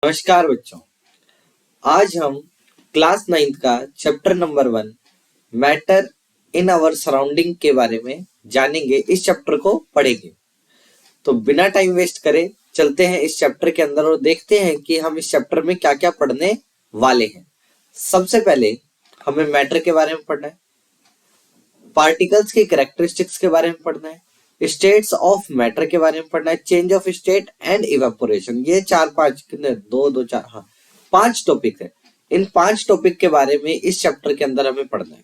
नमस्कार बच्चों। आज हम क्लास 9th का chapter number 1 matter in our surrounding के बारे में जानेंगे। इस चैप्टर को पढ़ेंगे तो बिना टाइम वेस्ट करे चलते हैं इस चैप्टर के अंदर और देखते हैं कि हम इस चैप्टर में क्या क्या पढ़ने वाले हैं। सबसे पहले हमें मैटर के बारे में पढ़ना है, पार्टिकल्स की कैरेक्टरिस्टिक्स के बारे में पढ़ना है, स्टेट्स ऑफ मैटर के बारे में पढ़ना है, change of state and evaporation. ये 4-5 कितने 2-2-4 हाँ 5 टॉपिक है। इन 5 टॉपिक के बारे में इस चैप्टर के अंदर हमें पढ़ना है।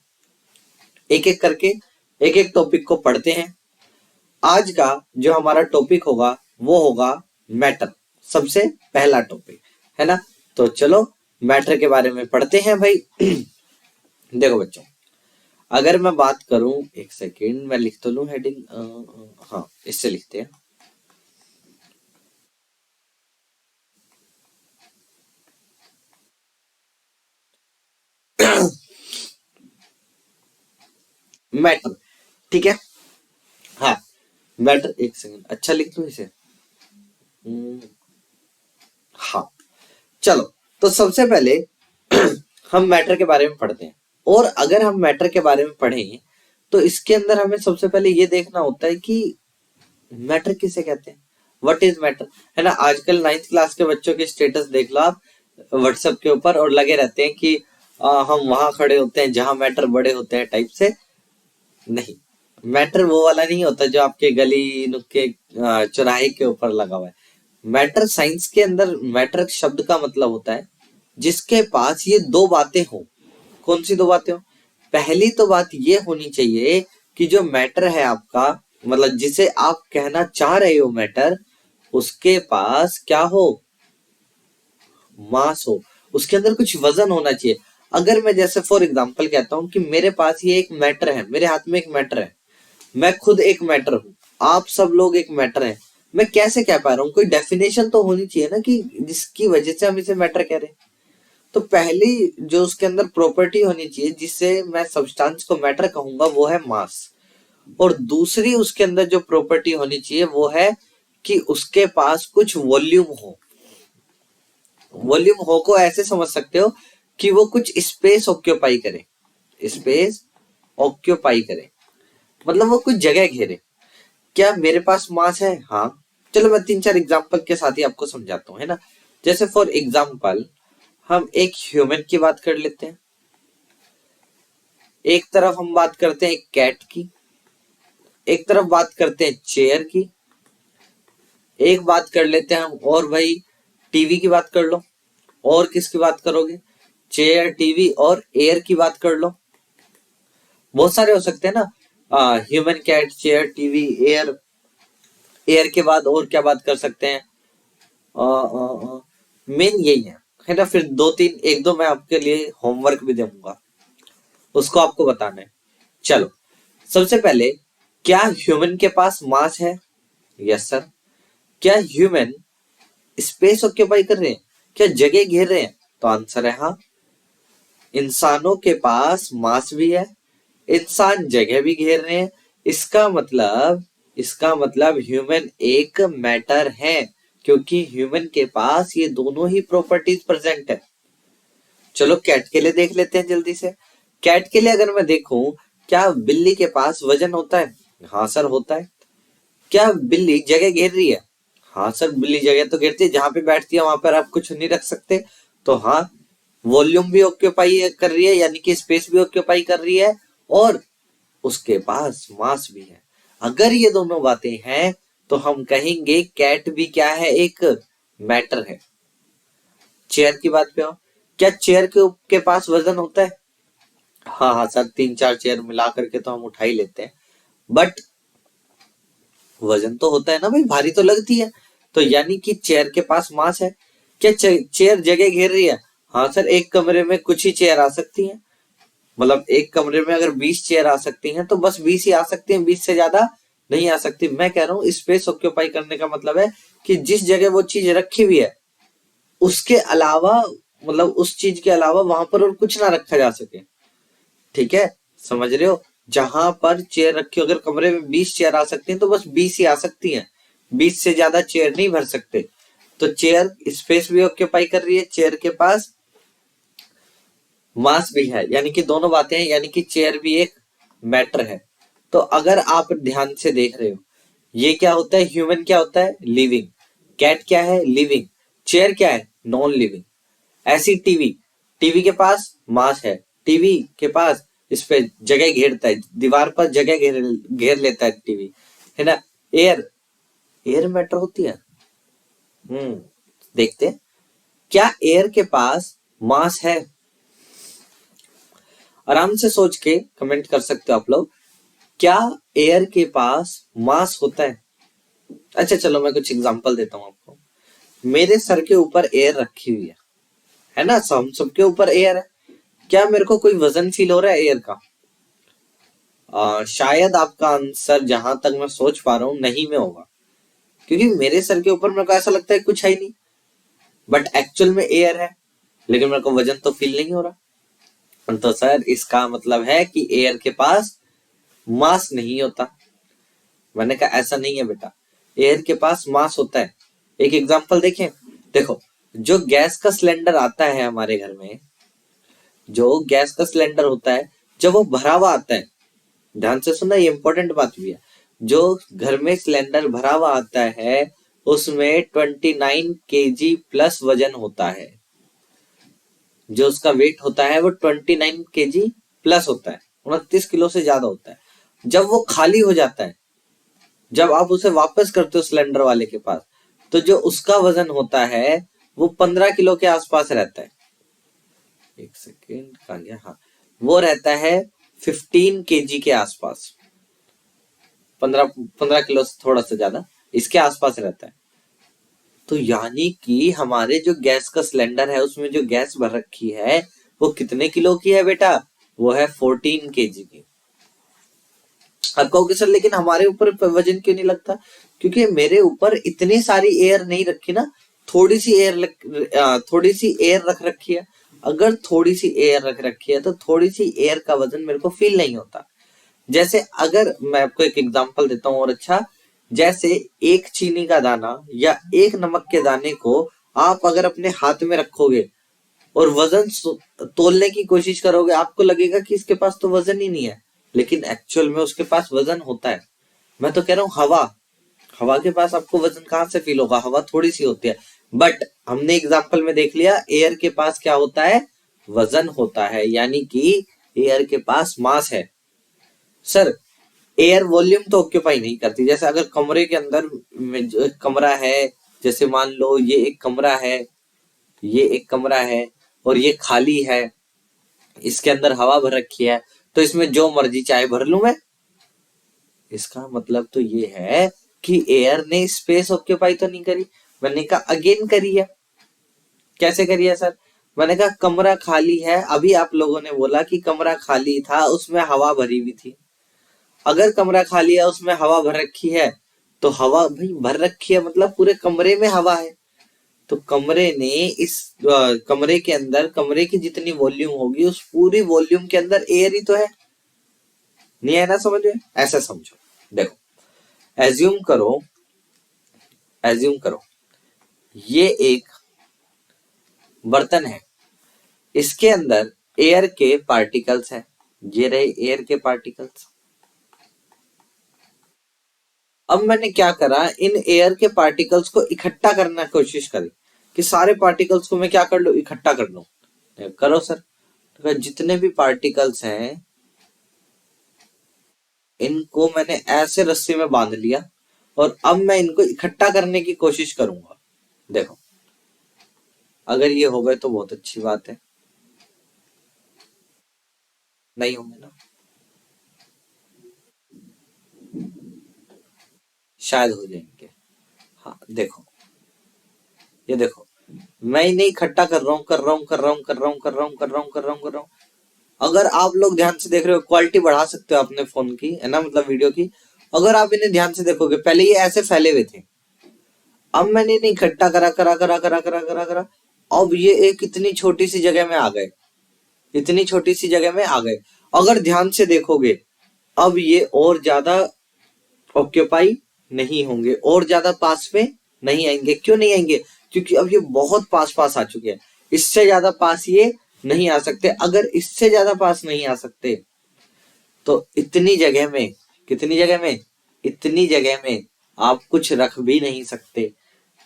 एक एक करके एक एक टॉपिक को पढ़ते हैं। आज का जो हमारा टॉपिक होगा वो होगा मैटर, सबसे पहला टॉपिक है ना। तो चलो मैटर के बारे में पढ़ते हैं भाई। देखो बच्चों, अगर मैं बात करूं, एक सेकेंड मैं लिख तो लूं हेडिंग, हाँ इससे लिखते हैं। मैटर, ठीक है। हाँ मैटर, एक सेकेंड अच्छा लिख लूं इसे। हाँ चलो, तो सबसे पहले हम मैटर के बारे में पढ़ते हैं। और अगर हम मैटर के बारे में पढ़ें तो इसके अंदर हमें सबसे पहले ये देखना होता है कि मैटर किसे कहते हैं, व्हाट इज मैटर, है ना। आजकल 9th क्लास के बच्चों के स्टेटस देख लो आप व्हाट्सएप के ऊपर, और लगे रहते हैं कि हम वहां खड़े होते हैं जहां मैटर बड़े होते हैं टाइप से। नहीं, मैटर वो वाला नहीं होता जो आपके गली नुक्के चौराहे के ऊपर लगा हुआ है। मैटर साइंस के अंदर मैटर शब्द का मतलब होता है जिसके पास ये दो बातें हो। कौन सी दो बातें हो? पहली तो बात ये होनी चाहिए कि जो मैटर है आपका, मतलब जिसे आप कहना चाह रहे हो मैटर, उसके पास क्या हो? मास हो, उसके अंदर कुछ वजन होना चाहिए। अगर मैं जैसे फॉर एग्जांपल कहता हूं कि मेरे पास ये एक मैटर है, मेरे हाथ में एक मैटर है, मैं खुद एक मैटर हूं, आप सब लोग एक मैटर हैं, मैं कैसे कह पा रहा हूँ? कोई डेफिनेशन तो होनी चाहिए ना कि जिसकी वजह से हम इसे मैटर कह रहे हैं। तो पहली जो उसके अंदर प्रॉपर्टी होनी चाहिए जिससे मैं सब्सटेंस को मैटर कहूंगा वो है मास। और दूसरी उसके अंदर जो प्रॉपर्टी होनी चाहिए वो है कि उसके पास कुछ वॉल्यूम हो। वॉल्यूम हो को ऐसे समझ सकते हो कि वो कुछ स्पेस ऑक्यूपाई करे, स्पेस ऑक्यूपाई करे मतलब वो कुछ जगह घेरे। क्या मेरे पास मास है? हाँ, चलो मैं 3-4 एग्जांपल के साथ ही आपको समझाता हूँ, है ना। जैसे फॉर एग्जांपल हम एक ह्यूमन की बात कर लेते हैं, एक तरफ हम बात करते हैं एक कैट की, एक तरफ बात करते हैं चेयर की, एक बात कर लेते हैं हम और भाई टीवी की बात कर लो। और किसकी बात करोगे? चेयर, टीवी और एयर की बात कर लो। बहुत सारे हो सकते हैं ना, human, cat, chair, TV, air. Air के बाद और क्या बात कर सकते हैं? मेन यही है ना। फिर 2-3 एक दो मैं आपके लिए होमवर्क भी दूंगा, उसको आपको बताना है। चलो, सबसे पहले क्या ह्यूमन के पास मास है? Yes sir. क्या ह्यूमन स्पेस ऑक्यूपाई कर रहे हैं? क्या जगह घेर रहे हैं? तो आंसर है हाँ। इंसानों के पास मास भी है, इंसान जगह भी घेर रहे हैं। इसका मतलब ह्यूमन एक मैटर है, क्योंकि ह्यूमन के पास ये दोनों ही प्रॉपर्टीज प्रेजेंट है। चलो कैट के लिए देख लेते हैं जल्दी से। कैट के लिए अगर मैं देखूं, क्या बिल्ली के पास वजन होता है? हाँ सर होता है। क्या बिल्ली जगह घेर रही है? हाँ सर, बिल्ली जगह तो घेरती है, जहां पे बैठती है वहां पर आप कुछ नहीं रख सकते। तो हाँ, वॉल्यूम भी ऑक्यूपाई कर रही है, यानी कि स्पेस भी ऑक्यूपाई कर रही है, और उसके पास मास भी है। अगर ये दोनों बातें हैं तो हम कहेंगे कैट भी क्या है? एक मैटर है। चेयर की बात पे हो, क्या चेयर के पास वजन होता है? हाँ हाँ सर, 3-4 चेयर मिला करके तो हम उठा ही लेते हैं, बट वजन तो होता है ना भाई, भारी तो लगती है। तो यानी कि चेयर के पास मास है। क्या चेयर जगह घेर रही है? हाँ सर, एक कमरे में कुछ ही चेयर आ सकती हैं, मतलब एक कमरे में अगर 20 चेयर आ सकती हैं तो बस 20 ही आ सकती हैं, 20 से ज्यादा नहीं आ सकती। मैं कह रहा हूँ स्पेस ऑक्यूपाई करने का मतलब है कि जिस जगह वो चीज रखी हुई है उसके अलावा, मतलब उस चीज के अलावा वहां पर और कुछ ना रखा जा सके। ठीक है, समझ रहे हो? जहां पर चेयर रखी हो, अगर कमरे में 20 चेयर आ सकती हैं तो बस 20 ही आ सकती हैं, 20 से ज्यादा चेयर नहीं भर सकते। तो चेयर स्पेस भी ऑक्यूपाई कर रही है, चेयर के पास मास भी है, यानी कि दोनों बातें हैं, यानी कि चेयर भी एक मैटर है। तो अगर आप ध्यान से देख रहे हो, ये क्या होता है, ह्यूमन क्या होता है, लिविंग, कैट क्या है, लिविंग, चेयर क्या है, नॉन लिविंग। ऐसी टीवी, टीवी के पास मास है, टीवी के पास इस पे जगह घेरता है, दीवार पर जगह घेर घेर लेता है टीवी, है ना। एयर, एयर मैटर होती है। देखते हैं, क्या एयर के पास मास है? आराम से सोच के कमेंट कर सकते हो आप लोग, क्या एयर के पास मास होता है? अच्छा चलो मैं कुछ एग्जांपल देता हूं आपको। मेरे सर के ऊपर एयर रखी हुई है ना, हम सबके ऊपर एयर है। क्या मेरे को कोई वजन फील हो रहा है एयर का? शायद आपका आंसर, जहां तक मैं सोच पा रहा हूं, नहीं में होगा, क्योंकि मेरे सर के ऊपर मेरे को ऐसा लगता है कुछ है ही नहीं, बट एक्चुअल में एयर है, लेकिन मेरे को वजन तो फील नहीं हो रहा। तो सर इसका मतलब है कि एयर के पास मास नहीं होता। मैंने कहा ऐसा नहीं है बेटा, एयर के पास मास होता है। एक एग्जांपल देखें, देखो, जो गैस का सिलेंडर आता है हमारे घर में, जो गैस का सिलेंडर होता है, जब वो भरा हुआ आता है, ध्यान से सुनना, ये इंपॉर्टेंट बात भी है, जो घर में सिलेंडर भरा हुआ आता है उसमें 29 केजी प्लस वजन होता है। जो उसका वेट होता है वो 29 केजी प्लस होता है, 29 किलो से ज्यादा होता है। जब वो खाली हो जाता है, जब आप उसे वापस करते हो सिलेंडर वाले के पास, तो जो उसका वजन होता है वो 15 किलो के आसपास रहता है। एक सेकेंड, कहा गया, हाँ, वो रहता है 15 केजी के आसपास, 15 किलो से थोड़ा सा ज्यादा इसके आसपास रहता है। तो यानी कि हमारे जो गैस का सिलेंडर है उसमें जो गैस भर रखी है वो कितने किलो की है बेटा? वो है 14 केजी की। अब कहोगे सर लेकिन हमारे ऊपर वजन क्यों नहीं लगता? क्योंकि मेरे ऊपर इतनी सारी एयर नहीं रखी ना, थोड़ी सी एयर रख रखी है। अगर थोड़ी सी एयर रख रखी है तो थोड़ी सी एयर का वजन मेरे को फील नहीं होता। जैसे अगर मैं आपको एक एग्जांपल देता हूँ और अच्छा, जैसे एक चीनी का दाना या एक नमक के दाने को आप अगर अपने हाथ में रखोगे और वजन तोलने की कोशिश करोगे, आपको लगेगा कि इसके पास तो वजन ही नहीं है, लेकिन एक्चुअल में उसके पास वजन होता है। मैं तो कह रहा हूँ हवा, हवा के पास आपको वजन कहाँ से फील होगा? हवा थोड़ी सी होती है। बट हमने एग्जाम्पल में देख लिया, एयर के पास क्या होता है? वजन होता है, यानी कि एयर के पास मास है। सर एयर वॉल्यूम तो ऑक्यूपाई नहीं करती। जैसे अगर कमरे के अंदर में जो कमरा है, जैसे मान लो ये एक कमरा है, ये एक कमरा है और ये खाली है, इसके अंदर हवा भर रखी है, तो इसमें जो मर्जी चाहे भर लूं मैं। इसका मतलब तो ये है कि एयर ने स्पेस ऑक्यूपाई तो नहीं करी। मैंने कहा अगेन करी है। कैसे करी है सर? मैंने कहा कमरा खाली है, अभी आप लोगों ने बोला कि कमरा खाली था, उसमें हवा भरी हुई थी। अगर कमरा खाली है उसमें हवा भर रखी है, तो हवा भाई भर रखी है मतलब पूरे कमरे में हवा है। तो कमरे ने इस कमरे के अंदर, कमरे की जितनी वॉल्यूम होगी उस पूरी वॉल्यूम के अंदर एयर ही तो है। नहीं है ना समझ में? ऐसा समझो, देखो, एज्यूम करो, एज्यूम करो ये एक बर्तन है, इसके अंदर एयर के पार्टिकल्स हैं, ये रहे एयर के पार्टिकल्स। अब मैंने क्या करा, इन एयर के पार्टिकल्स को इकट्ठा करना कोशिश करी कि सारे पार्टिकल्स को मैं क्या कर लूं, इकट्ठा कर लूं। करो सर। तो जितने भी पार्टिकल्स हैं इनको मैंने ऐसे रस्सी में बांध लिया और अब मैं इनको इकट्ठा करने की कोशिश करूंगा। देखो, अगर ये हो गए तो बहुत अच्छी बात है, नहीं होंगे ना, शायद हो जाएंगे। हाँ देखो, ये देखो, मैं इन्हें इकट्ठा कर रहा हूँ, कर रहा हूँ, कर रहा हूँ, कर रहा हूँ, कर रहा हूँ, कर रहा हूँ, कर रहा हूँ, कर रहा हूँ। अगर आप लोग ध्यान से देख रहे हो, क्वालिटी बढ़ा सकते हो अपने फोन की, है ना, मतलब वीडियो की। अगर आप इन्हें ध्यान से देखोगे, पहले ये ऐसे फैले हुए थे, अब मैंने इन्हें इकट्ठा करा करा करा करा करा करा करा, अब ये एक इतनी छोटी सी जगह में आ गए, इतनी छोटी सी जगह में आ गए। अगर ध्यान से देखोगे, अब ये और ज्यादा ऑक्यूपाई नहीं होंगे, और ज्यादा पास में नहीं आएंगे। क्यों नहीं आएंगे? क्योंकि अब ये बहुत पास पास आ चुके हैं, इससे ज्यादा पास ये नहीं आ सकते। अगर इससे ज्यादा पास नहीं आ सकते तो इतनी जगह में, कितनी जगह में, इतनी जगह में आप कुछ रख भी नहीं सकते,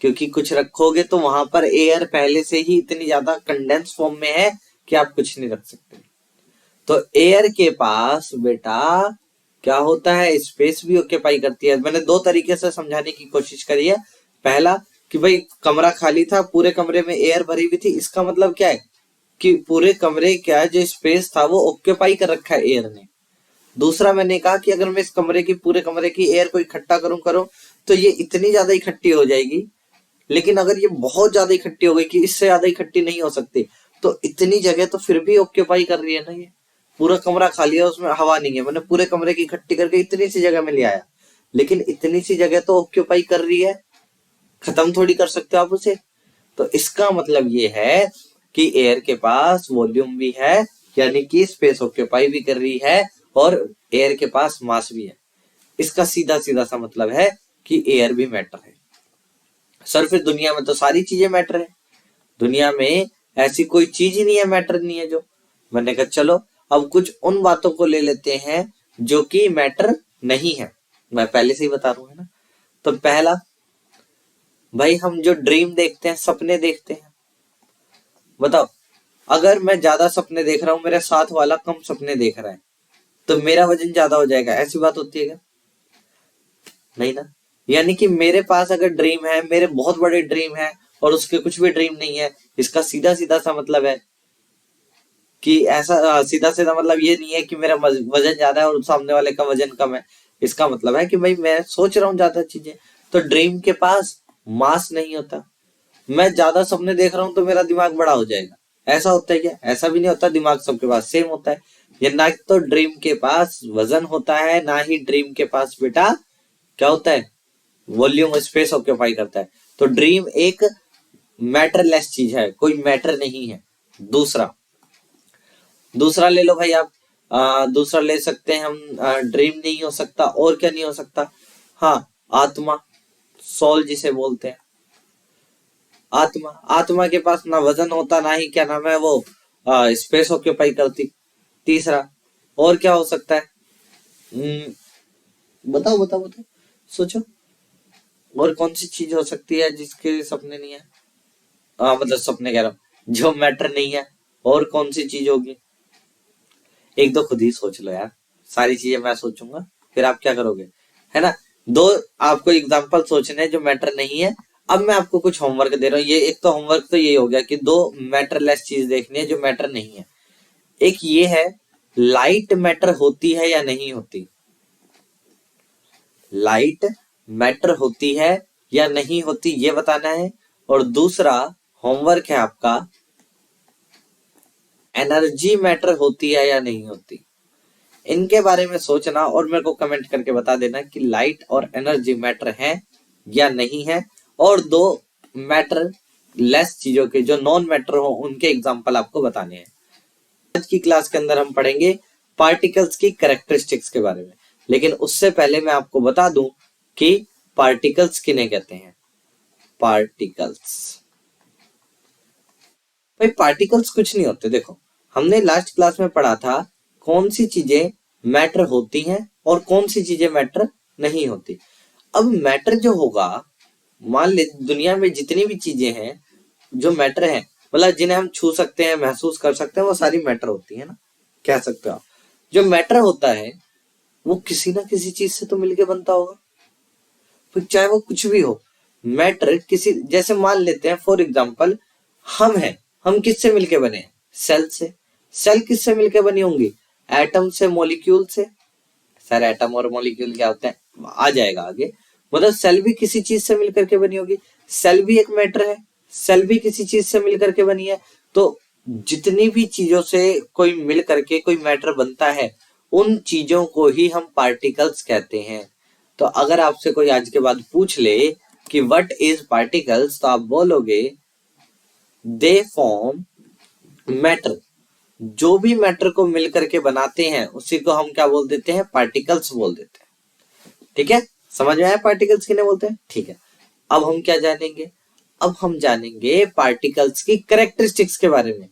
क्योंकि कुछ रखोगे तो वहां पर एयर पहले से ही इतनी ज्यादा कंडेंस फॉर्म में है कि आप कुछ नहीं रख सकते। तो एयर के पास बेटा क्या होता है, स्पेस भी ऑक्यूपाई करती है। मैंने दो तरीके से समझाने की कोशिश करी है। पहला कि भाई कमरा खाली था, पूरे कमरे में एयर भरी हुई थी, इसका मतलब क्या है कि पूरे कमरे का जो स्पेस था वो ऑक्यूपाई कर रखा है एयर ने। दूसरा मैंने कहा कि अगर मैं इस कमरे की, पूरे कमरे की एयर को इकट्ठा करूं तो ये इतनी ज्यादा इकट्ठी हो जाएगी, लेकिन अगर ये बहुत ज्यादा इकट्ठी हो गई कि इससे ज्यादा इकट्ठी नहीं हो सकती, तो इतनी जगह तो फिर भी ऑक्यूपाई कर रही है ना। ये पूरा कमरा खाली है, उसमें हवा नहीं है, मैंने पूरे कमरे की इकट्ठी करके इतनी सी जगह में ले आया, लेकिन इतनी सी जगह तो ऑक्यूपाई कर रही है, खत्म थोड़ी कर सकते हो आप उसे। तो इसका मतलब ये है कि एयर के पास वॉल्यूम भी है, यानी कि स्पेस ऑक्यूपाई भी कर रही है, और एयर के पास मास भी है। इसका सीधा सीधा सा मतलब है कि एयर भी मैटर है। सर फिर दुनिया में तो सारी चीजें मैटर है, दुनिया में ऐसी कोई चीज ही नहीं है मैटर नहीं है जो। मैंने कहा चलो अब कुछ उन बातों को ले लेते हैं जो कि मैटर नहीं है, मैं पहले से ही बता रहा हूँ, है ना। तो पहला, भाई हम जो ड्रीम देखते हैं, सपने देखते हैं, बताओ अगर मैं ज्यादा सपने देख रहा हूँ, मेरे साथ वाला कम सपने देख रहा है, तो मेरा वजन ज्यादा हो जाएगा, ऐसी बात होती है क्या? नहीं ना। यानी कि मेरे पास अगर ड्रीम है, मेरे बहुत बड़े ड्रीम है, और उसके कुछ भी ड्रीम नहीं है, इसका सीधा सीधा सा मतलब है कि ऐसा सीधा सीधा मतलब ये नहीं है कि मेरा वजन ज्यादा है और सामने वाले का वजन कम है। इसका मतलब है कि भाई मैं सोच रहा हूँ ज्यादा चीजें। तो ड्रीम के पास मास नहीं होता। मैं ज्यादा सपने देख रहा हूँ तो मेरा दिमाग बड़ा हो जाएगा, ऐसा होता है क्या? ऐसा भी नहीं होता, दिमाग सबके पास सेम होता है। ये ना तो ड्रीम के पास वजन होता है, ना ही ड्रीम के पास बेटा क्या होता है, वॉल्यूम स्पेस ऑक्यूपाई करता है। तो ड्रीम एक मैटरलेस चीज है, कोई मैटर नहीं है। दूसरा दूसरा ले लो भाई आप, दूसरा ले सकते हैं हम, ड्रीम नहीं हो सकता, और क्या नहीं हो सकता, हाँ आत्मा, सोल जिसे बोलते हैं। आत्मा, आत्मा के पास ना वजन होता, ना ही क्या नाम है वो स्पेस ऑक्यूपाई करती। तीसरा और क्या हो सकता है? बताओ बताओ बताओ, सोचो और कौन सी चीज हो सकती है जिसके सपने नहीं है, मतलब सपने कह रहा हूँ जो मैटर नहीं है, और कौन सी चीज होगी? एक दो खुद ही सोच लो यार, सारी चीजें मैं सोचूंगा फिर आप क्या करोगे, है ना। दो आपको एग्जांपल सोचने हैं जो मैटर नहीं है। अब मैं आपको कुछ होमवर्क दे रहा हूँ, ये एक तो होमवर्क तो ये हो गया कि दो मैटरलेस चीज देखनी है जो मैटर नहीं है। एक ये है, लाइट मैटर होती है या नहीं होती, लाइट मैटर होती है या नहीं होती ये बताना है। और दूसरा होमवर्क है आपका, एनर्जी मैटर होती है या नहीं होती। इनके बारे में सोचना और मेरे को कमेंट करके बता देना कि लाइट और एनर्जी मैटर है या नहीं है। और दो मैटर लेस चीजों के जो नॉन मैटर हो उनके एग्जांपल आपको बताने हैं। आज की क्लास के अंदर हम पढ़ेंगे पार्टिकल्स की कैरेक्टरिस्टिक्स के बारे में, लेकिन उससे पहले मैं आपको बता दूं कि पार्टिकल्स किन्हें कहते हैं। पार्टिकल्स, भाई पार्टिकल्स कुछ नहीं होते। देखो हमने लास्ट क्लास में पढ़ा था कौन सी चीजें मैटर होती हैं और कौन सी चीजें मैटर नहीं होती। अब मैटर जो होगा, मान ले दुनिया में जितनी भी चीजें हैं जो मैटर हैं, मतलब जिन्हें हम छू सकते हैं, महसूस कर सकते हैं, वो सारी मैटर होती है ना, कह सकते हो आप। जो मैटर होता है वो किसी ना किसी चीज से तो मिलके बनता होगा, फिर चाहे वो कुछ भी हो। मैटर किसी, जैसे मान लेते हैं फॉर एग्जाम्पल हम हैं, हम किससे मिलके बने हैं? सेल से। सेल किससे मिलके बनी होंगी? एटम से, मॉलिक्यूल से। सर एटम और मॉलिक्यूल क्या होते हैं, आ जाएगा आगे। मतलब सेल भी किसी चीज से मिलकर के बनी होगी, सेल भी एक मैटर है, सेल भी किसी चीज से मिलकर के बनी है। तो जितनी भी चीजों से कोई मिल करके कोई मैटर बनता है, उन चीजों को ही हम पार्टिकल्स कहते हैं। तो अगर आपसे कोई आज के बाद पूछ ले कि व्हाट इज पार्टिकल्स, तो आप बोलोगे दे फॉर्म मैटर। जो भी मैटर को मिलकर के बनाते हैं उसी को हम क्या बोल देते हैं? पार्टिकल्स बोल देते हैं। ठीक है, समझ में आया पार्टिकल्स किन्हें बोलते हैं? ठीक है, अब हम क्या जानेंगे, अब हम जानेंगे पार्टिकल्स की कैरेक्टरिस्टिक्स के बारे में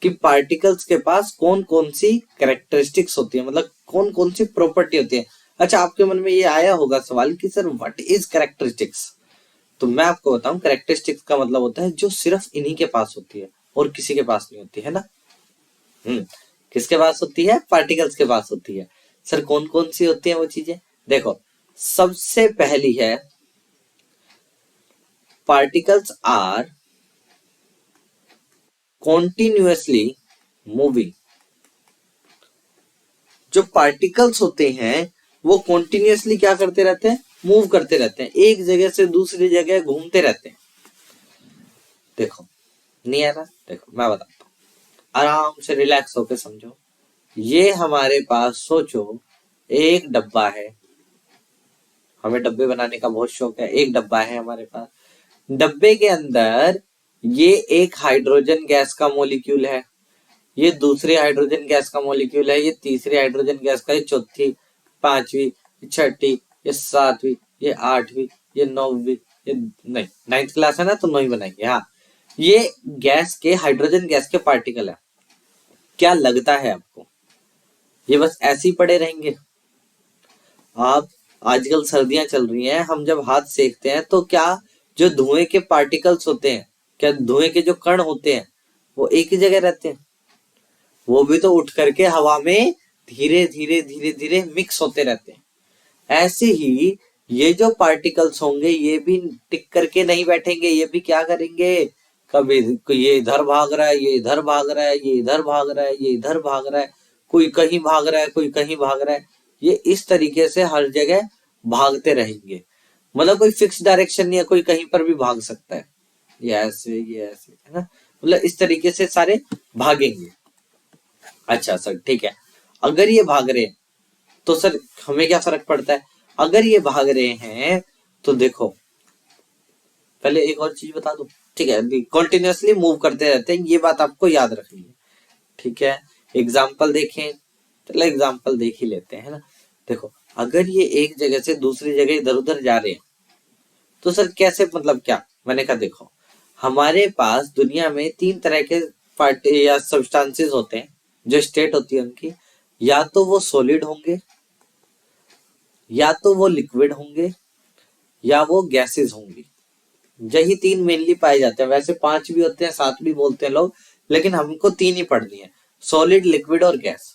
कि पार्टिकल्स के पास कौन कौन सी कैरेक्टरिस्टिक्स होती है, मतलब कौन कौन सी प्रॉपर्टी होती है। अच्छा, आपके मन में ये आया होगा सवाल कि सर व्हाट इज कैरेक्टरिस्टिक्स। तो मैं आपको बताऊं, कैरेक्टरिस्टिक्स का मतलब होता है जो सिर्फ इन्हीं के पास होती है और किसी के पास नहीं होती है ना। किसके पास होती है? पार्टिकल्स के पास होती है। सर कौन कौन सी होती है वो चीजें? देखो, सबसे पहली है पार्टिकल्स आर कॉन्टिन्यूअसली मूविंग। जो पार्टिकल्स होते हैं वो कॉन्टिन्यूअसली क्या करते रहते हैं? मूव करते रहते हैं, एक जगह से दूसरी जगह घूमते रहते हैं। देखो, नहीं आ रहा? देखो मैं बताता हूँ, आराम से रिलैक्स होकर समझो। ये हमारे पास सोचो एक डब्बा है, हमें डब्बे बनाने का बहुत शौक है। एक डब्बा है हमारे पास, डब्बे के अंदर ये एक हाइड्रोजन गैस का मॉलिक्यूल है, ये दूसरे हाइड्रोजन गैस का मॉलिक्यूल है, ये तीसरी हाइड्रोजन गैस का, ये चौथी, पांचवी, ये छठी, ये सातवीं, ये आठवीं, ये नौवीं, ये नहीं, नाइन्थ क्लास है ना तो नौवीं बनाएंगे। हाँ, ये गैस के हाइड्रोजन गैस के पार्टिकल है। क्या लगता है आपको ये बस ऐसे ही पड़े रहेंगे? आप, आजकल सर्दियां चल रही हैं, हम जब हाथ सेकते हैं तो क्या जो धुएं के पार्टिकल्स होते हैं, क्या धुएं के जो कण होते हैं वो एक ही जगह रहते हैं? वो भी तो उठ करके हवा में धीरे धीरे धीरे धीरे मिक्स होते रहते हैं। ऐसे ही ये जो पार्टिकल्स होंगे ये भी टिक करके नहीं बैठेंगे, ये भी क्या करेंगे, कभी ये इधर भाग रहा है, ये इधर भाग रहा है, ये इधर भाग रहा है, ये इधर भाग रहा है, कोई कहीं भाग रहा है, कोई कहीं भाग रहा है। ये इस तरीके से हर जगह भागते रहेंगे, मतलब कोई फिक्स डायरेक्शन नहीं है, कोई कहीं पर भी भाग सकता है। ये ऐसे है ना, मतलब इस तरीके से सारे भागेंगे। अच्छा सर ठीक है, अगर ये भाग रहे हैं तो सर हमें क्या फर्क पड़ता है? अगर ये भाग रहे हैं तो देखो, पहले एक और चीज बता दूं, ठीक है, कॉन्टिन्यूअसली मूव करते रहते हैं, ये बात आपको याद रखनी है। ठीक है, एग्जाम्पल देखें, चलो एग्जाम्पल देख ही लेते हैं ना। देखो, अगर ये एक जगह से दूसरी जगह इधर उधर जा रहे हैं तो सर कैसे, मतलब क्या? मैंने कहा देखो, हमारे पास दुनिया में तीन तरह के पार्टी या सब्सटेंसेस होते हैं, जो स्टेट होती है उनकी, या तो वो सॉलिड होंगे, या तो वो लिक्विड होंगे, या वो गैसेस होंगी। यही तीन मेनली पाए जाते हैं, वैसे पांच भी होते हैं, सात भी बोलते हैं लोग, लेकिन हमको तीन ही पढ़नी है, सॉलिड, लिक्विड और गैस।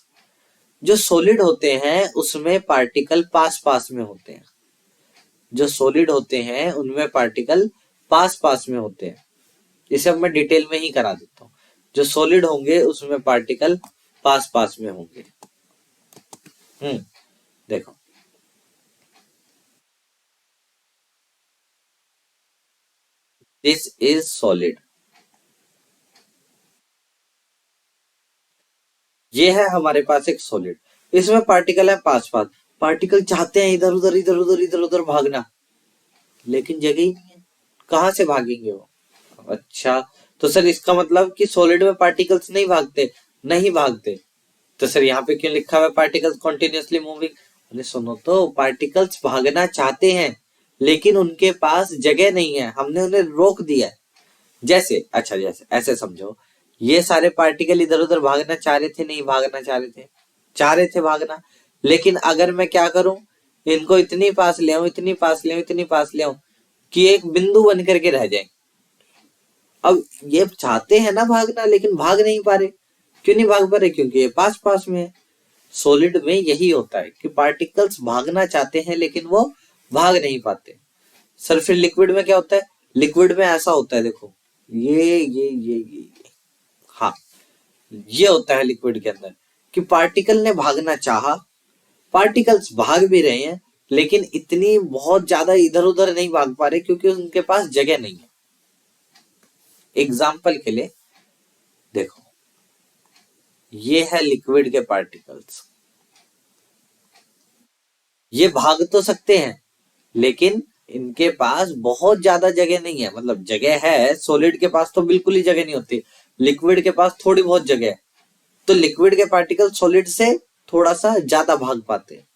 जो सॉलिड होते हैं उसमें पार्टिकल पास पास में होते हैं, जो सॉलिड होते हैं उनमें पार्टिकल पास पास में होते हैं। इसे अब मैं डिटेल में ही करा देता हूँ। जो सॉलिड होंगे उसमें पार्टिकल पास पास में होंगे। देखो, दिस इज सॉलिड, ये है हमारे पास एक सॉलिड, इसमें पार्टिकल है पास पास। पार्टिकल चाहते हैं इधर उधर इधर उधर इधर उधर भागना, लेकिन जगह ही नहीं है, कहां से भागेंगे वो? अच्छा, तो सर इसका मतलब कि सॉलिड में पार्टिकल्स नहीं भागते? नहीं भागते। तो सर यहाँ पे क्यों लिखा हुआ है पार्टिकल्स कॉन्टिन्यूअसली मूविंग? अरे सुनो तो, पार्टिकल्स भागना चाहते हैं लेकिन उनके पास जगह नहीं है, हमने उन्हें रोक दिया है। जैसे, अच्छा जैसे ऐसे समझो, ये सारे पार्टिकल इधर उधर भागना चाह रहे थे, नहीं भागना चाह रहे थे? चाह रहे थे भागना, लेकिन अगर मैं क्या करूं, इनको इतनी पास ले आऊं, इतनी पास ले आऊं, इतनी पास ले आऊं कि एक बिंदु बन करके रह जाए। अब ये चाहते हैं ना भागना, लेकिन भाग नहीं पा रहे। क्यों नहीं भाग पा रहे? क्योंकि ये पास पास में है। सॉलिड में यही होता है कि पार्टिकल्स भागना चाहते हैं लेकिन वो भाग नहीं पाते। सर फिर लिक्विड में क्या होता है? लिक्विड में ऐसा होता है, देखो, ये हाँ, ये होता है लिक्विड के अंदर कि पार्टिकल ने भागना चाहा, पार्टिकल्स भाग भी रहे हैं, लेकिन इतनी बहुत ज्यादा इधर उधर नहीं भाग पा रहे क्योंकि उनके पास जगह नहीं है। एग्जाम्पल के लिए देखो, ये है लिक्विड के पार्टिकल्स, ये भाग तो सकते हैं लेकिन इनके पास बहुत ज्यादा जगह नहीं है, मतलब जगह है, सॉलिड के पास तो बिल्कुल ही जगह नहीं होती, लिक्विड के पास थोड़ी बहुत जगह है। तो लिक्विड के पार्टिकल सॉलिड से थोड़ा सा ज्यादा भाग पाते हैं।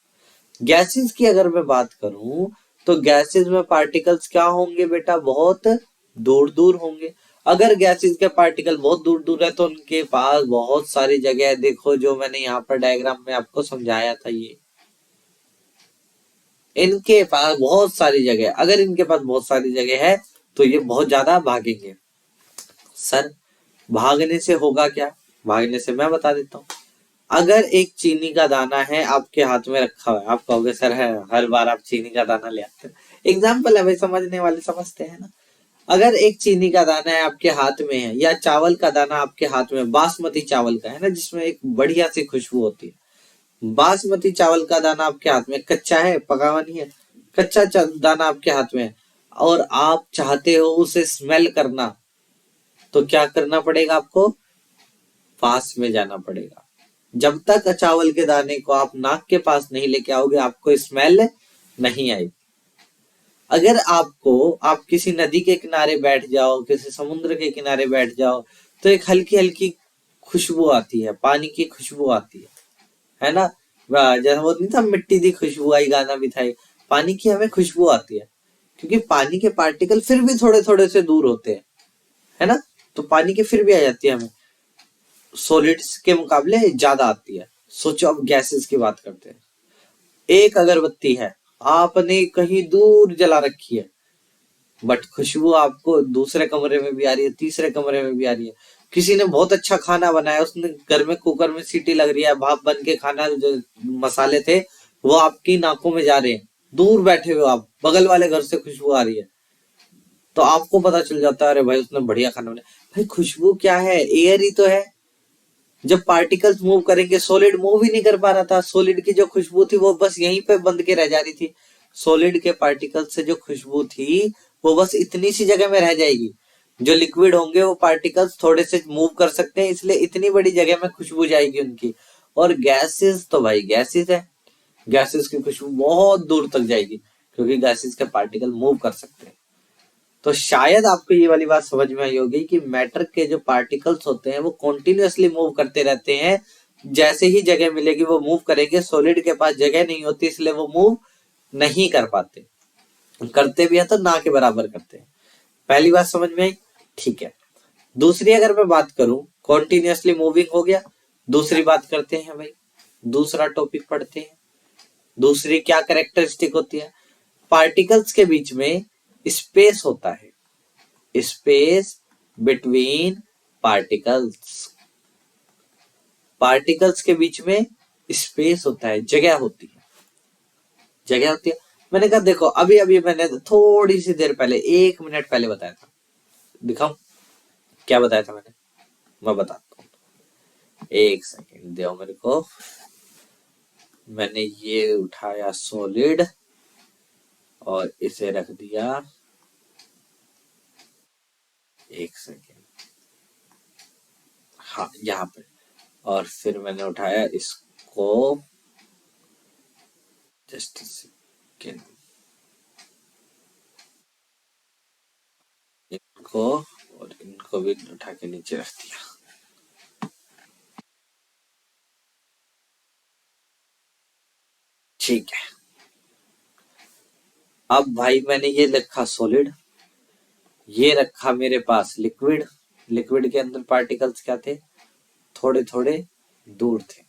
गैसेस की अगर मैं बात करूं तो गैसेस में पार्टिकल्स क्या होंगे बेटा? बहुत दूर दूर होंगे। अगर गैसेस के पार्टिकल बहुत दूर दूर है तो उनके पास बहुत सारी जगह है। देखो जो मैंने यहाँ पर डायग्राम में आपको समझाया था, ये इनके पास बहुत सारी जगह है। अगर इनके पास बहुत सारी जगह है तो ये बहुत ज्यादा भागेंगे। सर भागने से होगा क्या? भागने से मैं बता देता हूँ। अगर एक चीनी का दाना है आपके हाथ में रखा हुआ है, आप कहोगे सर है हर बार आप चीनी का दाना ले आते हैं। एग्जाम्पल है भाई, समझने वाले समझते हैं ना। अगर एक चीनी का दाना है आपके हाथ में है, या चावल का दाना आपके हाथ में, बासमती चावल का है ना, जिसमें एक बढ़िया सी खुशबू होती है। बासमती चावल का दाना आपके हाथ में कच्चा है, पका हुआ नहीं है, कच्चा दाना आपके हाथ में है, और आप चाहते हो उसे स्मेल करना, तो क्या करना पड़ेगा आपको? पास में जाना पड़ेगा। जब तक चावल के दाने को आप नाक के पास नहीं लेके आओगे आपको स्मेल नहीं आएगी। अगर आप किसी नदी के किनारे बैठ जाओ, किसी समुद्र के किनारे बैठ जाओ, तो एक हल्की हल्की खुशबू आती है, पानी की खुशबू आती है ना। जैसा वो नहीं था, मिट्टी दी खुशबू आई, गाना भी था। पानी की हमें खुशबू आती है क्योंकि पानी के पार्टिकल फिर भी थोड़े थोड़े से दूर होते हैं, है ना। तो पानी की फिर भी आ जाती है हमें, सॉलिड्स के मुकाबले ज्यादा आती है। सोचो अब गैसेस की बात करते हैं। एक अगरबत्ती है, आपने कहीं दूर जला रखी है, बट खुशबू आपको दूसरे कमरे में भी आ रही है, तीसरे कमरे में भी आ रही है। किसी ने बहुत अच्छा खाना बनाया, उसने घर में कुकर में सीटी लग रही है, भाप बन के खाना, जो मसाले थे वो आपकी नाकों में जा रहे हैं, दूर बैठे हुए आप, बगल वाले घर से खुशबू आ रही है, तो आपको पता चल जाता है अरे भाई उसने बढ़िया खाना बनाया। भाई खुशबू क्या है? एयर ही तो है। जब पार्टिकल्स मूव करेंगे, सॉलिड मूव ही नहीं कर पा रहा था, सॉलिड की जो खुशबू थी वो बस यहीं पे बंद के रह जा रही थी। सॉलिड के पार्टिकल से जो खुशबू थी वो बस इतनी सी जगह में रह जाएगी। जो लिक्विड होंगे वो पार्टिकल्स थोड़े से मूव कर सकते हैं, इसलिए इतनी बड़ी जगह में खुशबू जाएगी उनकी। और गैसेस तो भाई गैसेस है, गैसेस की खुशबू बहुत दूर तक जाएगी क्योंकि गैसेस के पार्टिकल मूव कर सकते हैं। तो शायद आपको ये वाली बात समझ में आई होगी कि मैटर के जो पार्टिकल्स होते हैं वो कॉन्टिन्यूअसली मूव करते रहते हैं। जैसे ही जगह मिलेगी वो मूव करेंगे। सॉलिड के पास जगह नहीं होती इसलिए वो मूव नहीं कर पाते, करते भी है तो ना के बराबर करते हैं। पहली बात समझ में आई? ठीक है। दूसरी अगर मैं बात करूं, कॉन्टिन्यूअसली मूविंग हो गया। दूसरी बात करते हैं भाई, दूसरा टॉपिक पढ़ते हैं। दूसरी क्या कैरेक्टरिस्टिक होती है? पार्टिकल्स के बीच में स्पेस होता है, स्पेस बिटवीन पार्टिकल्स। पार्टिकल्स के बीच में स्पेस होता है, जगह होती है, जगह होती है। मैंने कहा देखो अभी अभी मैंने थोड़ी सी देर पहले, 1 मिनट पहले बताया था, दिखाऊं क्या बताया था मैंने? मैं बताता हूँ, 1 सेकेंड दो मेरे को। मैंने ये उठाया सॉलिड और इसे रख दिया, 1 सेकेंड, हाँ यहाँ पे, और फिर मैंने उठाया इसको, जस्ट सेकेंड, इनको और इनको भी उठा के नीचे रख दिया। ठीक है। अब भाई मैंने ये रखा सॉलिड, ये रखा मेरे पास लिक्विड। लिक्विड के अंदर पार्टिकल्स क्या थे? थोड़े थोड़े दूर थे,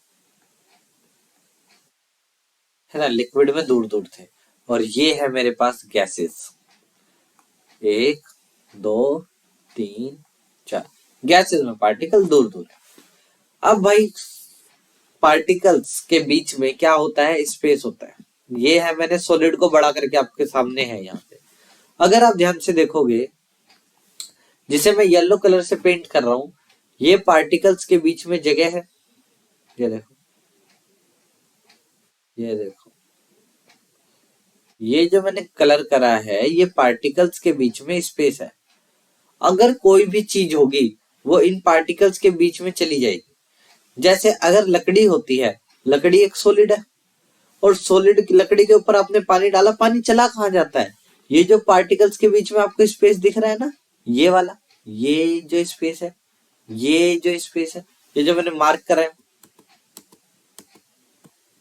है ना, लिक्विड में दूर दूर थे। और ये है मेरे पास गैसेस, 1 2 3 4, गैसेस में पार्टिकल दूर दूर है। अब भाई पार्टिकल्स के बीच में क्या होता है? स्पेस होता है। ये है, मैंने सॉलिड को बड़ा करके आपके सामने है यहाँ पे। अगर आप ध्यान से देखोगे, जिसे मैं येलो कलर से पेंट कर रहा हूं, ये पार्टिकल्स के बीच में जगह है। ये देखो, ये देखो, ये जो मैंने कलर करा है ये पार्टिकल्स के बीच में स्पेस है। अगर कोई भी चीज होगी वो इन पार्टिकल्स के बीच में चली जाएगी। जैसे अगर लकड़ी होती है, लकड़ी एक सॉलिड है, और सॉलिड की लकड़ी के ऊपर आपने पानी डाला, पानी चला कहाँ जाता है? ये जो पार्टिकल्स के बीच में आपको स्पेस दिख रहा है ना, ये वाला, ये जो स्पेस है, ये जो स्पेस है, ये जो मैंने मार्क करा है,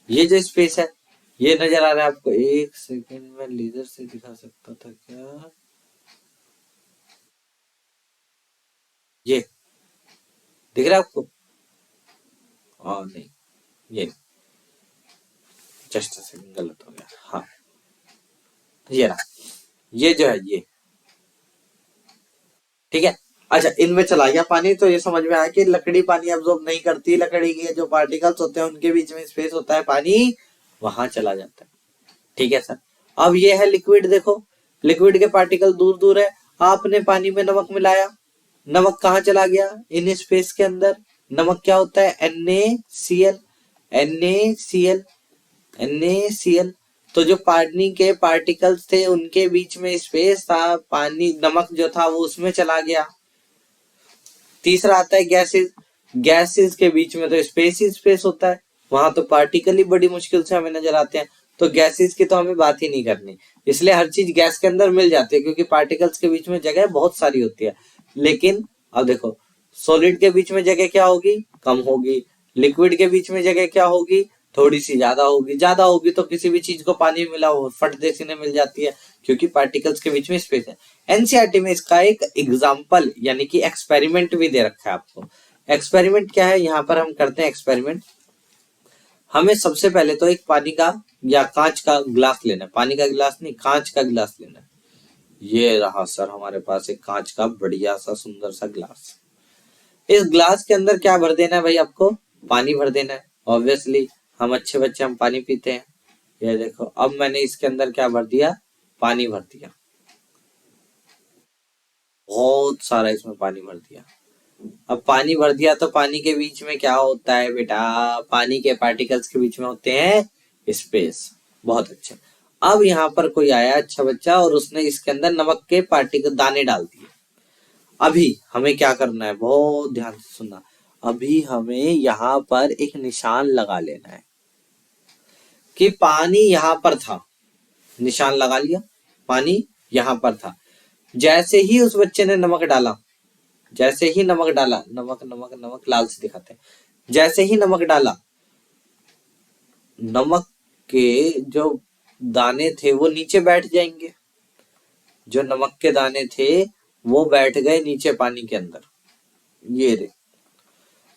ये जो स्पेस है, ये नजर आ रहा है आपको? 1 सेकेंड में लेजर से दिखा सकता था क्या? ये दिख रहा है आपको? नहीं, ये जस्ट सेकंड, गलत हो गया। हाँ, ये रहा, ये जो है ये, ठीक है। अच्छा, इनमें चला गया पानी, तो ये समझ में आया कि लकड़ी पानी एब्जॉर्ब नहीं करती, लकड़ी के जो पार्टिकल्स होते हैं उनके बीच में स्पेस होता है, पानी वहां चला जाता है। ठीक है सर। अब ये है लिक्विड, देखो लिक्विड के पार्टिकल दूर दूर है, आपने पानी में नमक मिलाया, नमक कहाँ चला गया? इन स्पेस के अंदर। नमक क्या होता है? NaCl, NaCl, NaCl। तो जो पानी के पार्टिकल्स थे उनके बीच में स्पेस था, पानी नमक जो था वो उसमें चला गया। तीसरा आता है गैसेस, गैसेस के बीच में तो स्पेस ही स्पेस होता है, वहां तो पार्टिकल ही बड़ी मुश्किल से हमें नजर आते हैं, तो गैसेस की तो हमें बात ही नहीं करनी, इसलिए हर चीज गैस के अंदर मिल जाती है, क्योंकि पार्टिकल्स के बीच में जगह बहुत सारी होती है। लेकिन अब देखो, सॉलिड के बीच में जगह क्या होगी? कम होगी। लिक्विड के बीच में जगह क्या होगी? थोड़ी सी ज्यादा होगी। ज्यादा होगी तो किसी भी चीज को पानी में मिलाओ फट देने मिल जाती है, क्योंकि पार्टिकल्स के बीच में स्पेस है। एनसीईआरटी में इसका एक एग्जाम्पल यानी कि एक्सपेरिमेंट भी दे रखा है आपको। एक्सपेरिमेंट क्या है? यहाँ पर हम करते हैं एक्सपेरिमेंट। हमें सबसे पहले तो एक पानी का या कांच का गिलास लेना है, पानी का गिलास नहीं, कांच का गिलास लेना है। ये रहा सर हमारे पास एक कांच का बढ़िया सा सुंदर सा गिलास। इस गिलास के अंदर क्या भर देना है भाई? आपको पानी भर देना है। ऑब्वियसली हम अच्छे बच्चे, हम पानी पीते हैं। ये देखो, अब मैंने इसके अंदर क्या भर दिया? पानी भर दिया, बहुत सारा इसमें पानी भर दिया। अब पानी भर दिया तो पानी के बीच में क्या होता है बेटा? पानी के पार्टिकल्स के बीच में होते हैं स्पेस। बहुत अच्छा। अब यहाँ पर कोई आया अच्छा बच्चा और उसने इसके अंदर नमक के पार्टिकल दाने डाल दिए। अभी हमें क्या करना है? बहुत ध्यान से सुनना। अभी हमें यहाँ पर एक निशान लगा लेना है कि पानी यहाँ पर था। निशान लगा लिया, पानी यहाँ पर था। जैसे ही उस बच्चे ने नमक डाला, जैसे ही नमक डाला, नमक नमक नमक लाल से दिखाते हैं, जैसे ही नमक डाला, नमक के जो दाने थे वो नीचे बैठ जाएंगे। जो नमक के दाने थे वो बैठ गए नीचे पानी के अंदर, ये रे।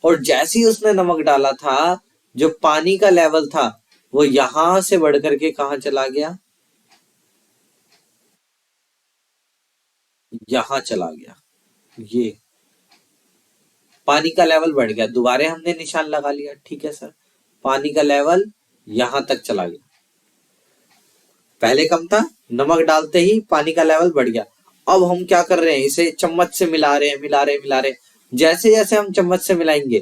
और जैसे ही उसने नमक डाला था, जो पानी का लेवल था वो यहां से बढ़ करके कहा चला गया? यहां चला गया। ये पानी का लेवल बढ़ गया, दोबारा हमने निशान लगा लिया। ठीक है सर, पानी का लेवल यहां तक चला गया, पहले कम था, नमक डालते ही पानी का लेवल बढ़ गया। अब हम क्या कर रहे हैं? इसे चम्मच से मिला रहे हैं, मिला रहे हैं, मिला रहे हैं। जैसे जैसे हम चम्मच से मिलाएंगे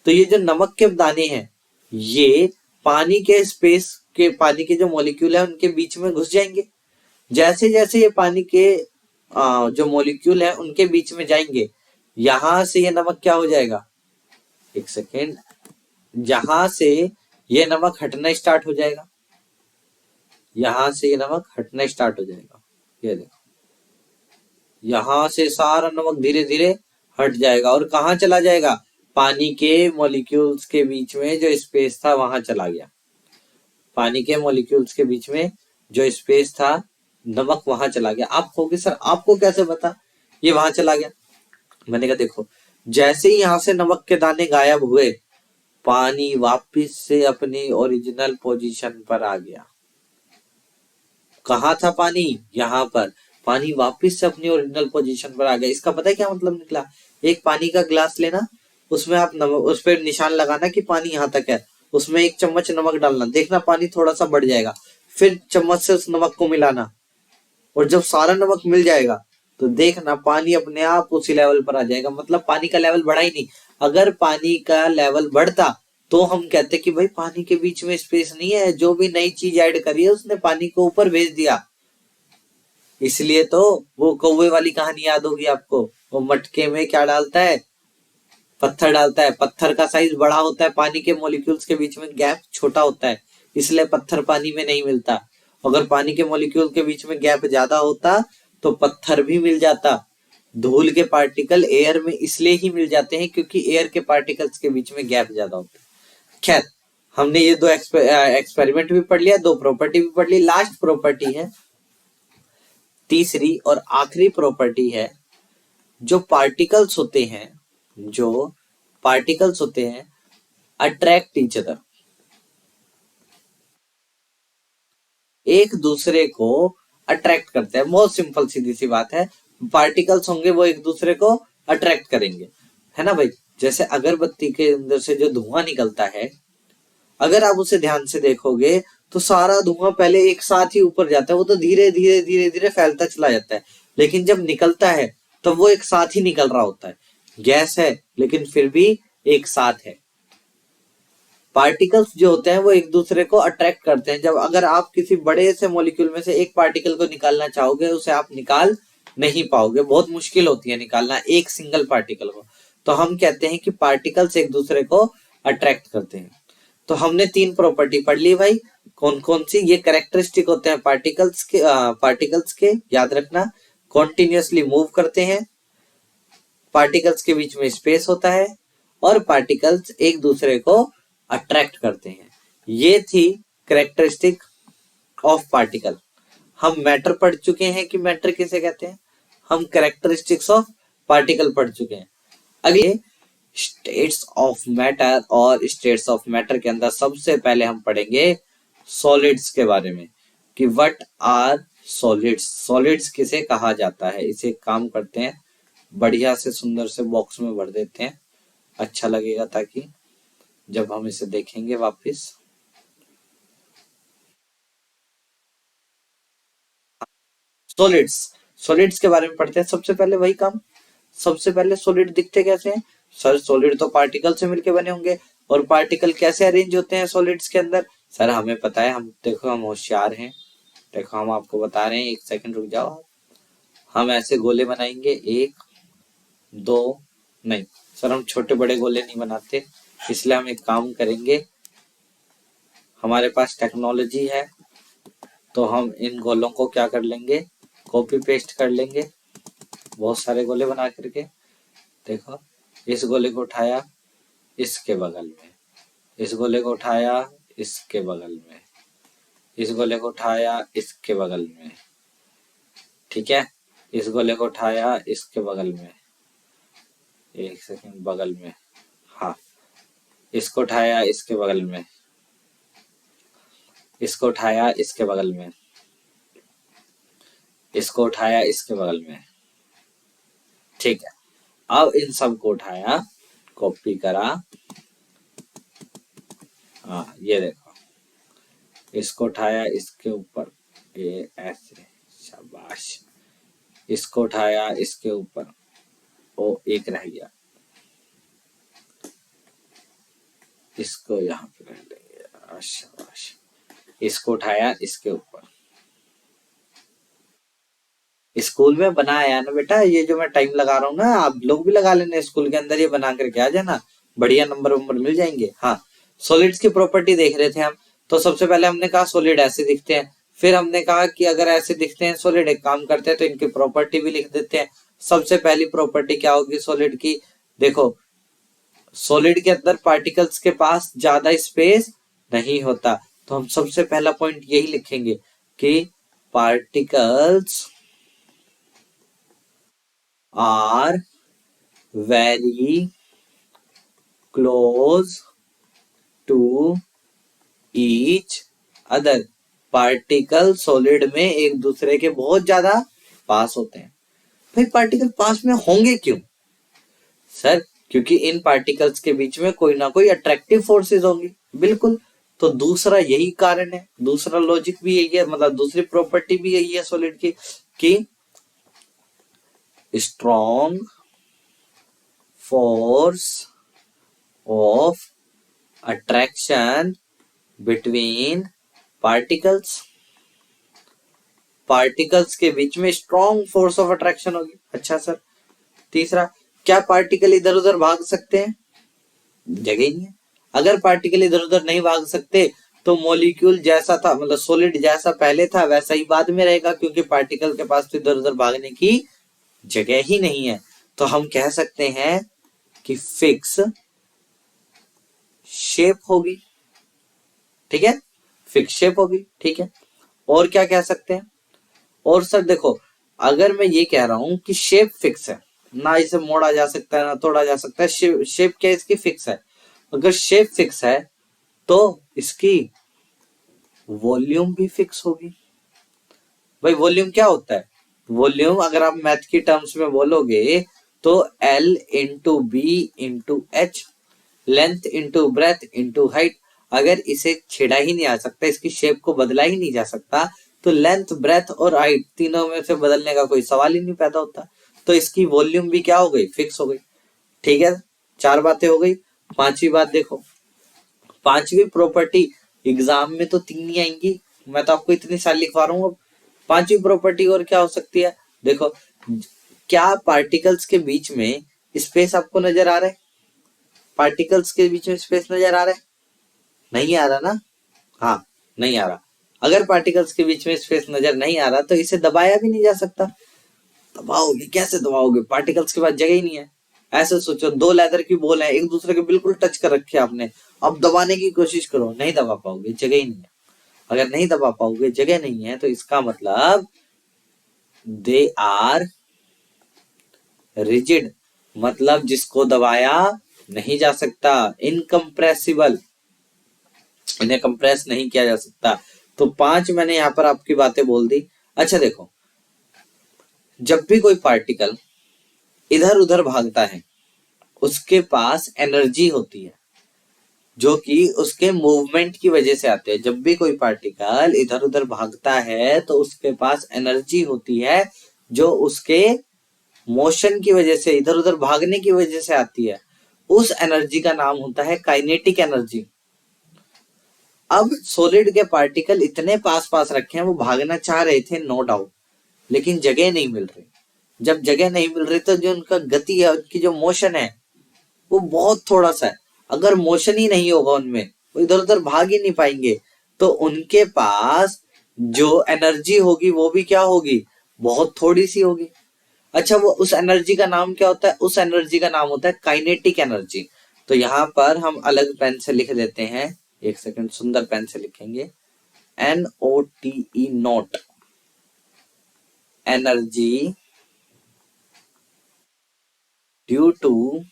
तो ये जो नमक के दाने हैं ये पानी के स्पेस के, पानी के जो मॉलिक्यूल है उनके बीच में घुस जाएंगे। जैसे जैसे ये पानी के जो मॉलिक्यूल है उनके बीच में जाएंगे, यहां से ये नमक क्या हो जाएगा? एक सेकेंड, यहां से ये नमक हटना स्टार्ट हो जाएगा, यहां से ये नमक हटना स्टार्ट हो जाएगा। ये देखो, यहां से सारा नमक धीरे धीरे हट जाएगा और कहाँ चला जाएगा? पानी के मॉलिक्यूल्स के बीच में जो स्पेस था वहां चला गया। पानी के मॉलिक्यूल्स के बीच में जो स्पेस था, नमक वहां चला गया। आप कहोगे सर आपको कैसे पता ये वहां चला गया? मैंने कहा देखो, जैसे ही यहां से नमक के दाने गायब हुए, पानी वापिस से अपनी ओरिजिनल पोजीशन पर आ गया। कहा था पानी? यहाँ पर। पानी वापस से अपनी ओरिजिनल पोजीशन पर आ गया। इसका पता है क्या मतलब निकला? एक पानी का ग्लास लेना, उसमें आप नमक, उस पर निशान लगाना कि पानी यहाँ तक है, उसमें एक चम्मच नमक डालना, देखना पानी थोड़ा सा बढ़ जाएगा, फिर चम्मच से उस नमक को मिलाना, और जब सारा नमक मिल जाएगा तो देखना पानी अपने आप उसी लेवल पर आ जाएगा। मतलब पानी का लेवल बढ़ा ही नहीं। अगर पानी का लेवल बढ़ता तो हम कहते कि भाई पानी के बीच में स्पेस नहीं है, जो भी नई चीज ऐड करी है उसने पानी को ऊपर भेज दिया। इसलिए तो वो कौवे वाली कहानी याद होगी आपको, वो मटके में क्या डालता है? पत्थर डालता है, पत्थर का साइज बड़ा होता है, पानी के मॉलिक्यूल्स के बीच में गैप छोटा होता है, इसलिए पत्थर पानी में नहीं मिलता। अगर पानी के मॉलिक्यूल के बीच में गैप ज्यादा होता तो पत्थर भी मिल जाता। धूल के पार्टिकल एयर में इसलिए ही मिल जाते हैं क्योंकि एयर के पार्टिकल्स के बीच में गैप ज्यादा होता है। खैर, हमने ये दो एक्सपेरिमेंट भी पढ़ लिया, दो प्रॉपर्टी भी पढ़ ली। लास्ट प्रॉपर्टी है, तीसरी और आखिरी प्रॉपर्टी है जो पार्टिकल्स होते हैं जो पार्टिकल्स होते हैं अट्रैक्ट ईच अदर, एक दूसरे को अट्रैक्ट करते हैं। बहुत सिंपल सीधी सी बात है, पार्टिकल्स होंगे वो एक दूसरे को अट्रैक्ट करेंगे, है ना भाई। जैसे अगरबत्ती के अंदर से जो धुआं निकलता है, अगर आप उसे ध्यान से देखोगे तो सारा धुआं पहले एक साथ ही ऊपर जाता है, वो तो धीरे धीरे धीरे धीरे फैलता चला जाता है, लेकिन जब निकलता है तो वो एक साथ ही निकल रहा होता है। गैस है लेकिन फिर भी एक साथ है। पार्टिकल्स जो होते हैं वो एक दूसरे को अट्रैक्ट करते हैं। जब अगर आप किसी बड़े से मॉलिक्यूल में से एक पार्टिकल को निकालना चाहोगे, उसे आप निकाल नहीं पाओगे, बहुत मुश्किल होती है निकालना एक सिंगल पार्टिकल को। तो हम कहते हैं कि पार्टिकल्स एक दूसरे को अट्रैक्ट करते हैं। तो हमने 3 प्रॉपर्टी पढ़ ली भाई, कौन कौन सी? ये कैरेक्टरिस्टिक होते हैं पार्टिकल्स के, याद रखना। कॉन्टिन्यूअसली मूव करते हैं, पार्टिकल्स के बीच में स्पेस होता है, और पार्टिकल्स एक दूसरे को अट्रैक्ट करते हैं। ये थी कैरेक्टरिस्टिक ऑफ पार्टिकल। हम मैटर पढ़ चुके हैं कि मैटर किसे कहते हैं, हम कैरेक्टरिस्टिक्स ऑफ पार्टिकल पढ़ चुके हैं। अगले स्टेट्स ऑफ मैटर, और स्टेट्स ऑफ मैटर के अंदर सबसे पहले हम पढ़ेंगे सॉलिड्स के बारे में कि व्हाट आर सॉलिड्स। सॉलिड्स किसे कहा जाता है? इसे काम करते हैं, बढ़िया से सुंदर से बॉक्स में भर देते हैं, अच्छा लगेगा ताकि जब हम इसे देखेंगे वापस। सॉलिड्स, सॉलिड्स के बारे में पढ़ते हैं। सबसे पहले वही काम, सबसे पहले सॉलिड दिखते कैसे हैं? सर सॉलिड तो पार्टिकल से मिलके बने होंगे, और पार्टिकल कैसे अरेंज होते हैं सॉलिड्स के अंदर? सर हमें पता है, हम देखो हम होशियार हैं, देखो हम आपको बता रहे हैं, एक सेकंड रुक जाओ। हम ऐसे गोले बनाएंगे, 1 2, नहीं सर हम छोटे बड़े गोले नहीं बनाते, इसलिए हम एक काम करेंगे, हमारे पास टेक्नोलॉजी है, तो हम इन गोलों को क्या कर लेंगे, कॉपी पेस्ट कर लेंगे, बहुत सारे गोले बना करके। देखो इस गोले को उठाया इसके बगल में, इस गोले को उठाया इसके बगल में, इस गोले को उठाया इसके बगल में, ठीक है, इस गोले को उठाया इसके बगल में, एक सेकंड, बगल में, हाँ, इसको उठाया इसके बगल में, इसको उठाया इसके बगल में, इसको उठाया इसके बगल में, ठीक है। अब इन सब को उठाया, कॉपी करा, हाँ ये देखो, इसको उठाया इसके ऊपर, ये ऐसे, शाबाश, इसको उठाया इसके ऊपर, ओ एक रह गया, इसको यहाँ पे रख देंगे, शाबाश, इसको उठाया इसके ऊपर। स्कूल में बनाया ना बेटा, ये जो मैं टाइम लगा रहा हूँ ना, आप लोग भी लगा लेना स्कूल के अंदर, ये बना करके आ जाना, बढ़िया नंबर वंबर मिल जाएंगे। हाँ, सॉलिड्स की प्रॉपर्टी देख रहे थे हम। तो सबसे पहले हमने कहा सॉलिड ऐसे दिखते हैं, फिर हमने कहा कि अगर ऐसे दिखते हैं सॉलिड, एक काम करते हैं तो इनकी प्रॉपर्टी भी लिख देते हैं। सबसे पहली प्रॉपर्टी क्या होगी सॉलिड की? देखो सॉलिड के अंदर पार्टिकल्स के पास ज्यादा स्पेस नहीं होता, तो हम सबसे पहला पॉइंट यही लिखेंगे कि particles are very close to each other। Particle solid में एक दूसरे के बहुत ज्यादा पास होते हैं। भाई पार्टिकल पास में होंगे क्यों? सर क्योंकि इन पार्टिकल्स के बीच में कोई ना कोई अट्रैक्टिव फोर्सेस होंगी, बिल्कुल। तो दूसरा यही कारण है, दूसरा लॉजिक भी यही है, मतलब दूसरी प्रॉपर्टी भी यही है सॉलिड की, कि strong force of attraction between particles। Particles के बीच में स्ट्रॉन्ग फोर्स ऑफ अट्रैक्शन होगी। अच्छा सर, तीसरा, क्या पार्टिकल इधर उधर भाग सकते हैं? जगह ही नहीं है। अगर पार्टिकल इधर उधर नहीं भाग सकते तो मॉलिक्यूल जैसा था, मतलब सॉलिड जैसा पहले था वैसा ही बाद में रहेगा, क्योंकि पार्टिकल के पास तो इधर उधर भागने की जगह ही नहीं है। तो हम कह सकते हैं कि फिक्स शेप होगी, ठीक है, फिक्स शेप होगी, ठीक है। और क्या कह सकते हैं? और सर देखो, अगर मैं ये कह रहा हूं कि शेप फिक्स है, ना इसे मोड़ा जा सकता है ना तोड़ा जा सकता है। शेप क्या है इसकी, फिक्स है। अगर शेप फिक्स है तो इसकी वॉल्यूम भी फिक्स होगी। भाई वॉल्यूम क्या होता है, वॉल्यूम अगर आप मैथ की टर्म्स में बोलोगे तो L into B into H, length into breadth into height. अगर इसे छेड़ा ही नहीं आ सकता, इसकी शेप को बदला ही नहीं जा सकता, तो लेंथ ब्रेथ और हाइट तीनों में से बदलने का कोई सवाल ही नहीं पैदा होता। तो इसकी वॉल्यूम भी क्या हो गई, फिक्स हो गई। ठीक है, 4 बातें हो गई। पांचवी बात देखो, पांचवी प्रॉपर्टी एग्जाम में तो 3 ही आएंगी, मैं तो आपको इतनी साल लिखवा रहा हूँ। अब पांचवी प्रॉपर्टी और क्या हो सकती है, देखो क्या पार्टिकल्स के बीच में स्पेस आपको नजर आ रहा है, पार्टिकल्स के बीच में स्पेस नजर आ रहा है, नहीं आ रहा ना, हाँ नहीं आ रहा। अगर पार्टिकल्स के बीच में स्पेस नजर नहीं आ रहा तो इसे दबाया भी नहीं जा सकता। दबाओगे कैसे, दबाओगे, पार्टिकल्स के पास जगह ही नहीं है। ऐसे सोचो, 2 लेदर की बॉल है, एक दूसरे के बिल्कुल टच कर रखे हैं आपने, अब दबाने की कोशिश करो, नहीं दबा पाओगे, जगह ही नहीं है। अगर नहीं दबा पाओगे, जगह नहीं है, तो इसका मतलब दे आर रिजिड, मतलब जिसको दबाया नहीं जा सकता, इनकम्प्रेसिबल, इन्हें कंप्रेस नहीं किया जा सकता। तो 5 मैंने यहां पर आपकी बातें बोल दी। अच्छा देखो, जब भी कोई पार्टिकल इधर उधर भागता है उसके पास एनर्जी होती है जो कि उसके मूवमेंट की वजह से आते हैं। जब भी कोई पार्टिकल इधर उधर भागता है तो उसके पास एनर्जी होती है जो उसके मोशन की वजह से, इधर उधर भागने की वजह से आती है। उस एनर्जी का नाम होता है काइनेटिक एनर्जी। अब सॉलिड के पार्टिकल इतने पास पास रखे हैं, वो भागना चाह रहे थे नो डाउट, लेकिन जगह नहीं मिल रही। जब जगह नहीं मिल रही तो जो उनका गति है, उनकी जो मोशन है वो बहुत थोड़ा सा है। अगर मोशन ही नहीं होगा उनमें, वो इधर उधर भाग ही नहीं पाएंगे, तो उनके पास जो एनर्जी होगी वो भी क्या होगी, बहुत थोड़ी सी होगी। अच्छा, वो उस एनर्जी का नाम क्या होता है, उस एनर्जी का नाम होता है काइनेटिक एनर्जी। तो यहां पर हम अलग पेन से लिख देते हैं, एक सेकंड, सुंदर पेन से लिखेंगे, NOTE, note, energy due to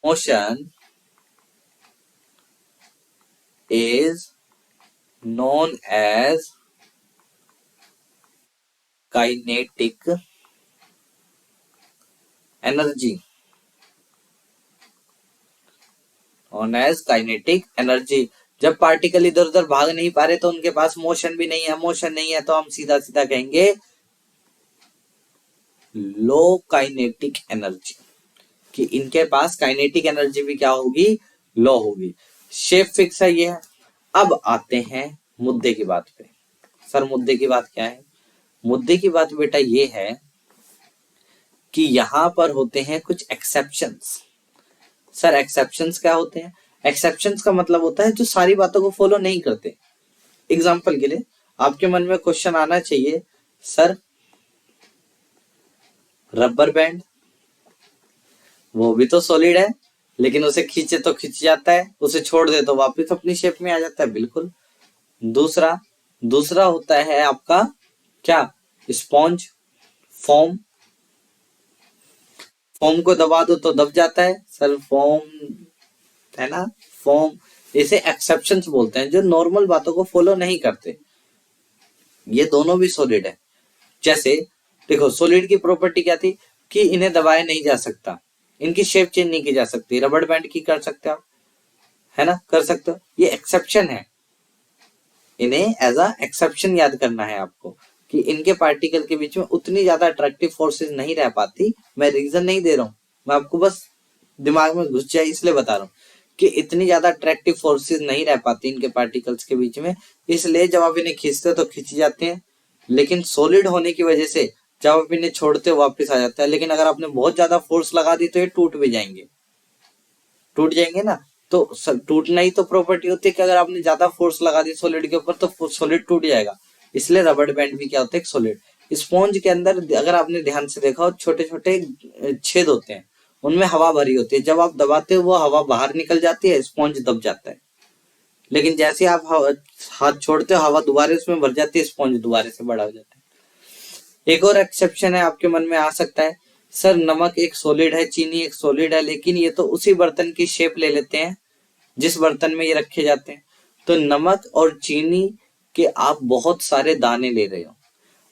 motion is known as kinetic energy, known as kinetic energy। जब पार्टिकल इधर उधर भाग नहीं पा रहे तो उनके पास मोशन भी नहीं है, मोशन नहीं है तो हम सीधा सीधा कहेंगे लो काइनेटिक एनर्जी, कि इनके पास काइनेटिक एनर्जी भी क्या होगी, लो होगी। शेप फिक्स है ये है। अब आते हैं मुद्दे की बात पे। सर मुद्दे की बात क्या है, मुद्दे की बात बेटा ये है कि यहां पर होते हैं कुछ एक्सेप्शंस। सर एक्सेप्शंस क्या होते हैं, एक्सेप्शंस का मतलब होता है जो सारी बातों को फॉलो नहीं करते। एग्जाम्पल के लिए आपके मन में क्वेश्चन आना चाहिए, सर रबर बैंड, वो भी तो सॉलिड है, लेकिन उसे खींचे तो खींच जाता है, उसे छोड़ दे तो वापस अपनी शेप में आ जाता है। बिल्कुल। दूसरा दूसरा होता है आपका क्या, स्पॉन्ज, फोम, फोम को दबा दो तो दब जाता है। सर फोम है ना, फोम। इसे एक्सेप्शंस बोलते हैं जो नॉर्मल बातों को फॉलो नहीं करते। ये दोनों भी सॉलिड है। जैसे देखो, सॉलिड की प्रॉपर्टी क्या थी कि इन्हें दबाया नहीं जा सकता, इनकी शेप चेंज नहीं की जा सकती। रबड़ बैंड की कर सकते हो आप, है ना, कर सकते हो। ये एक्सेप्शन है, इन्हें एज अ एक्सेप्शन याद करना है आपको, कि इनके पार्टिकल के बीच में उतनी ज्यादा अट्रैक्टिव फोर्सेस नहीं रह पाती। मैं रीजन नहीं दे रहा हूं, मैं आपको बस दिमाग में घुस जाए इसलिए बता रहा हूँ कि इतनी ज्यादा अट्रैक्टिव फोर्सेस नहीं रह पाती इनके पार्टिकल्स के बीच में, इसलिए जब आप इन्हें खींचते हो तो खींच जाते हैं। लेकिन सॉलिड होने की वजह से जब आप इन्हें छोड़ते हो वापस आ जाता है। लेकिन अगर आपने बहुत ज्यादा फोर्स लगा दी तो ये टूट भी जाएंगे, टूट जाएंगे ना। तो टूटना ही तो प्रॉपर्टी होती है कि अगर आपने ज्यादा फोर्स लगा दी सॉलिड के ऊपर तो सॉलिड टूट जाएगा। इसलिए रबड़ बैंड भी क्या होता है, एक सॉलिड। स्पॉन्ज के अंदर अगर आपने ध्यान से देखा हो, छोटे छोटे छेद होते हैं, उनमें हवा भरी होती है। जब आप दबाते हो वो हवा बाहर निकल जाती है, स्पॉन्ज दब जाता है। लेकिन जैसे आप हाथ छोड़ते हो, हवा दोबारा उसमें भर जाती है, स्पॉन्ज दोबारा से बड़ा हो जाता है। एक और एक्सेप्शन है, आपके मन में आ सकता है, सर नमक एक सॉलिड है, चीनी एक सॉलिड है, लेकिन ये तो उसी बर्तन की शेप ले लेते हैं जिस बर्तन में ये रखे जाते हैं। तो नमक और चीनी के आप बहुत सारे दाने ले रहे हो।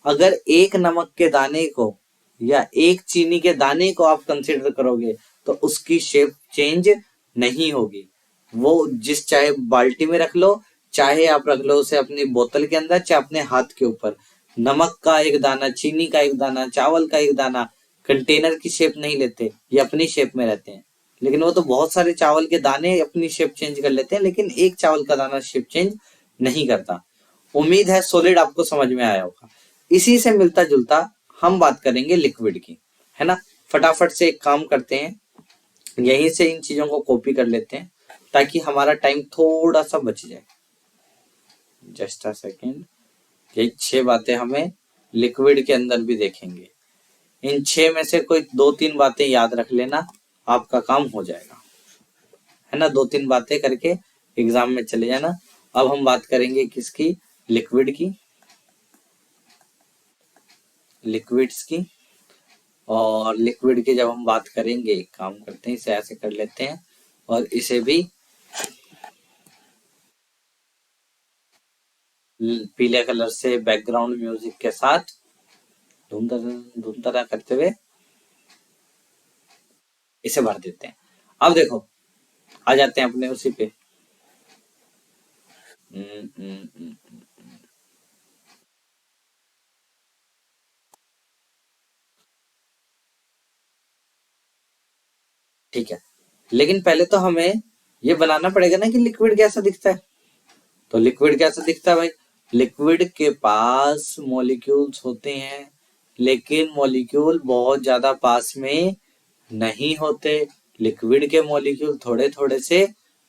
अगर एक नमक के दाने को या एक चीनी के दाने को आप कंसिडर करोगे तो उसकी शेप चेंज नहीं होगी। वो जिस चाहे बाल्टी में रख लो, चाहे आप रख लो उसे अपनी बोतल के अंदर, चाहे अपने हाथ के ऊपर, नमक का एक दाना, चीनी का एक दाना, चावल का एक दाना कंटेनर की शेप नहीं लेते, ये अपनी शेप में रहते हैं। लेकिन वो तो बहुत सारे चावल के दाने अपनी शेप चेंज कर लेते हैं, लेकिन एक चावल का दाना शेप चेंज नहीं करता। उम्मीद है सॉलिड आपको समझ में आया होगा। इसी से मिलता जुलता हम बात करेंगे लिक्विड की, है ना। फटाफट से एक काम करते हैं, यहीं से इन चीजों को कॉपी कर लेते हैं ताकि हमारा टाइम थोड़ा सा बच जाए। Just a second. ये 6 बातें हमें लिक्विड के अंदर भी देखेंगे। इन 6 में से कोई 2-3 बातें याद रख लेना, आपका काम हो जाएगा, है ना। 2-3 बातें करके एग्जाम में चले जाना। अब हम बात करेंगे किसकी, लिक्विड की, लिक्विड्स की। और लिक्विड की जब हम बात करेंगे, एक काम करते हैं, इसे ऐसे कर लेते हैं और इसे भी पीले कलर से बैकग्राउंड म्यूजिक के साथ धूम धूम करते हुए इसे भर देते हैं। अब देखो, आ जाते हैं अपने उसी पे। हम्म, हम्म, हम्म, ठीक है। लेकिन पहले तो हमें ये बनाना पड़ेगा ना कि लिक्विड कैसा दिखता है। तो लिक्विड कैसा दिखता है भाई, लिक्विड के पास मॉलिक्यूल्स होते हैं, लेकिन मॉलिक्यूल बहुत ज्यादा पास में नहीं होते। लिक्विड के मॉलिक्यूल थोड़े थोड़े से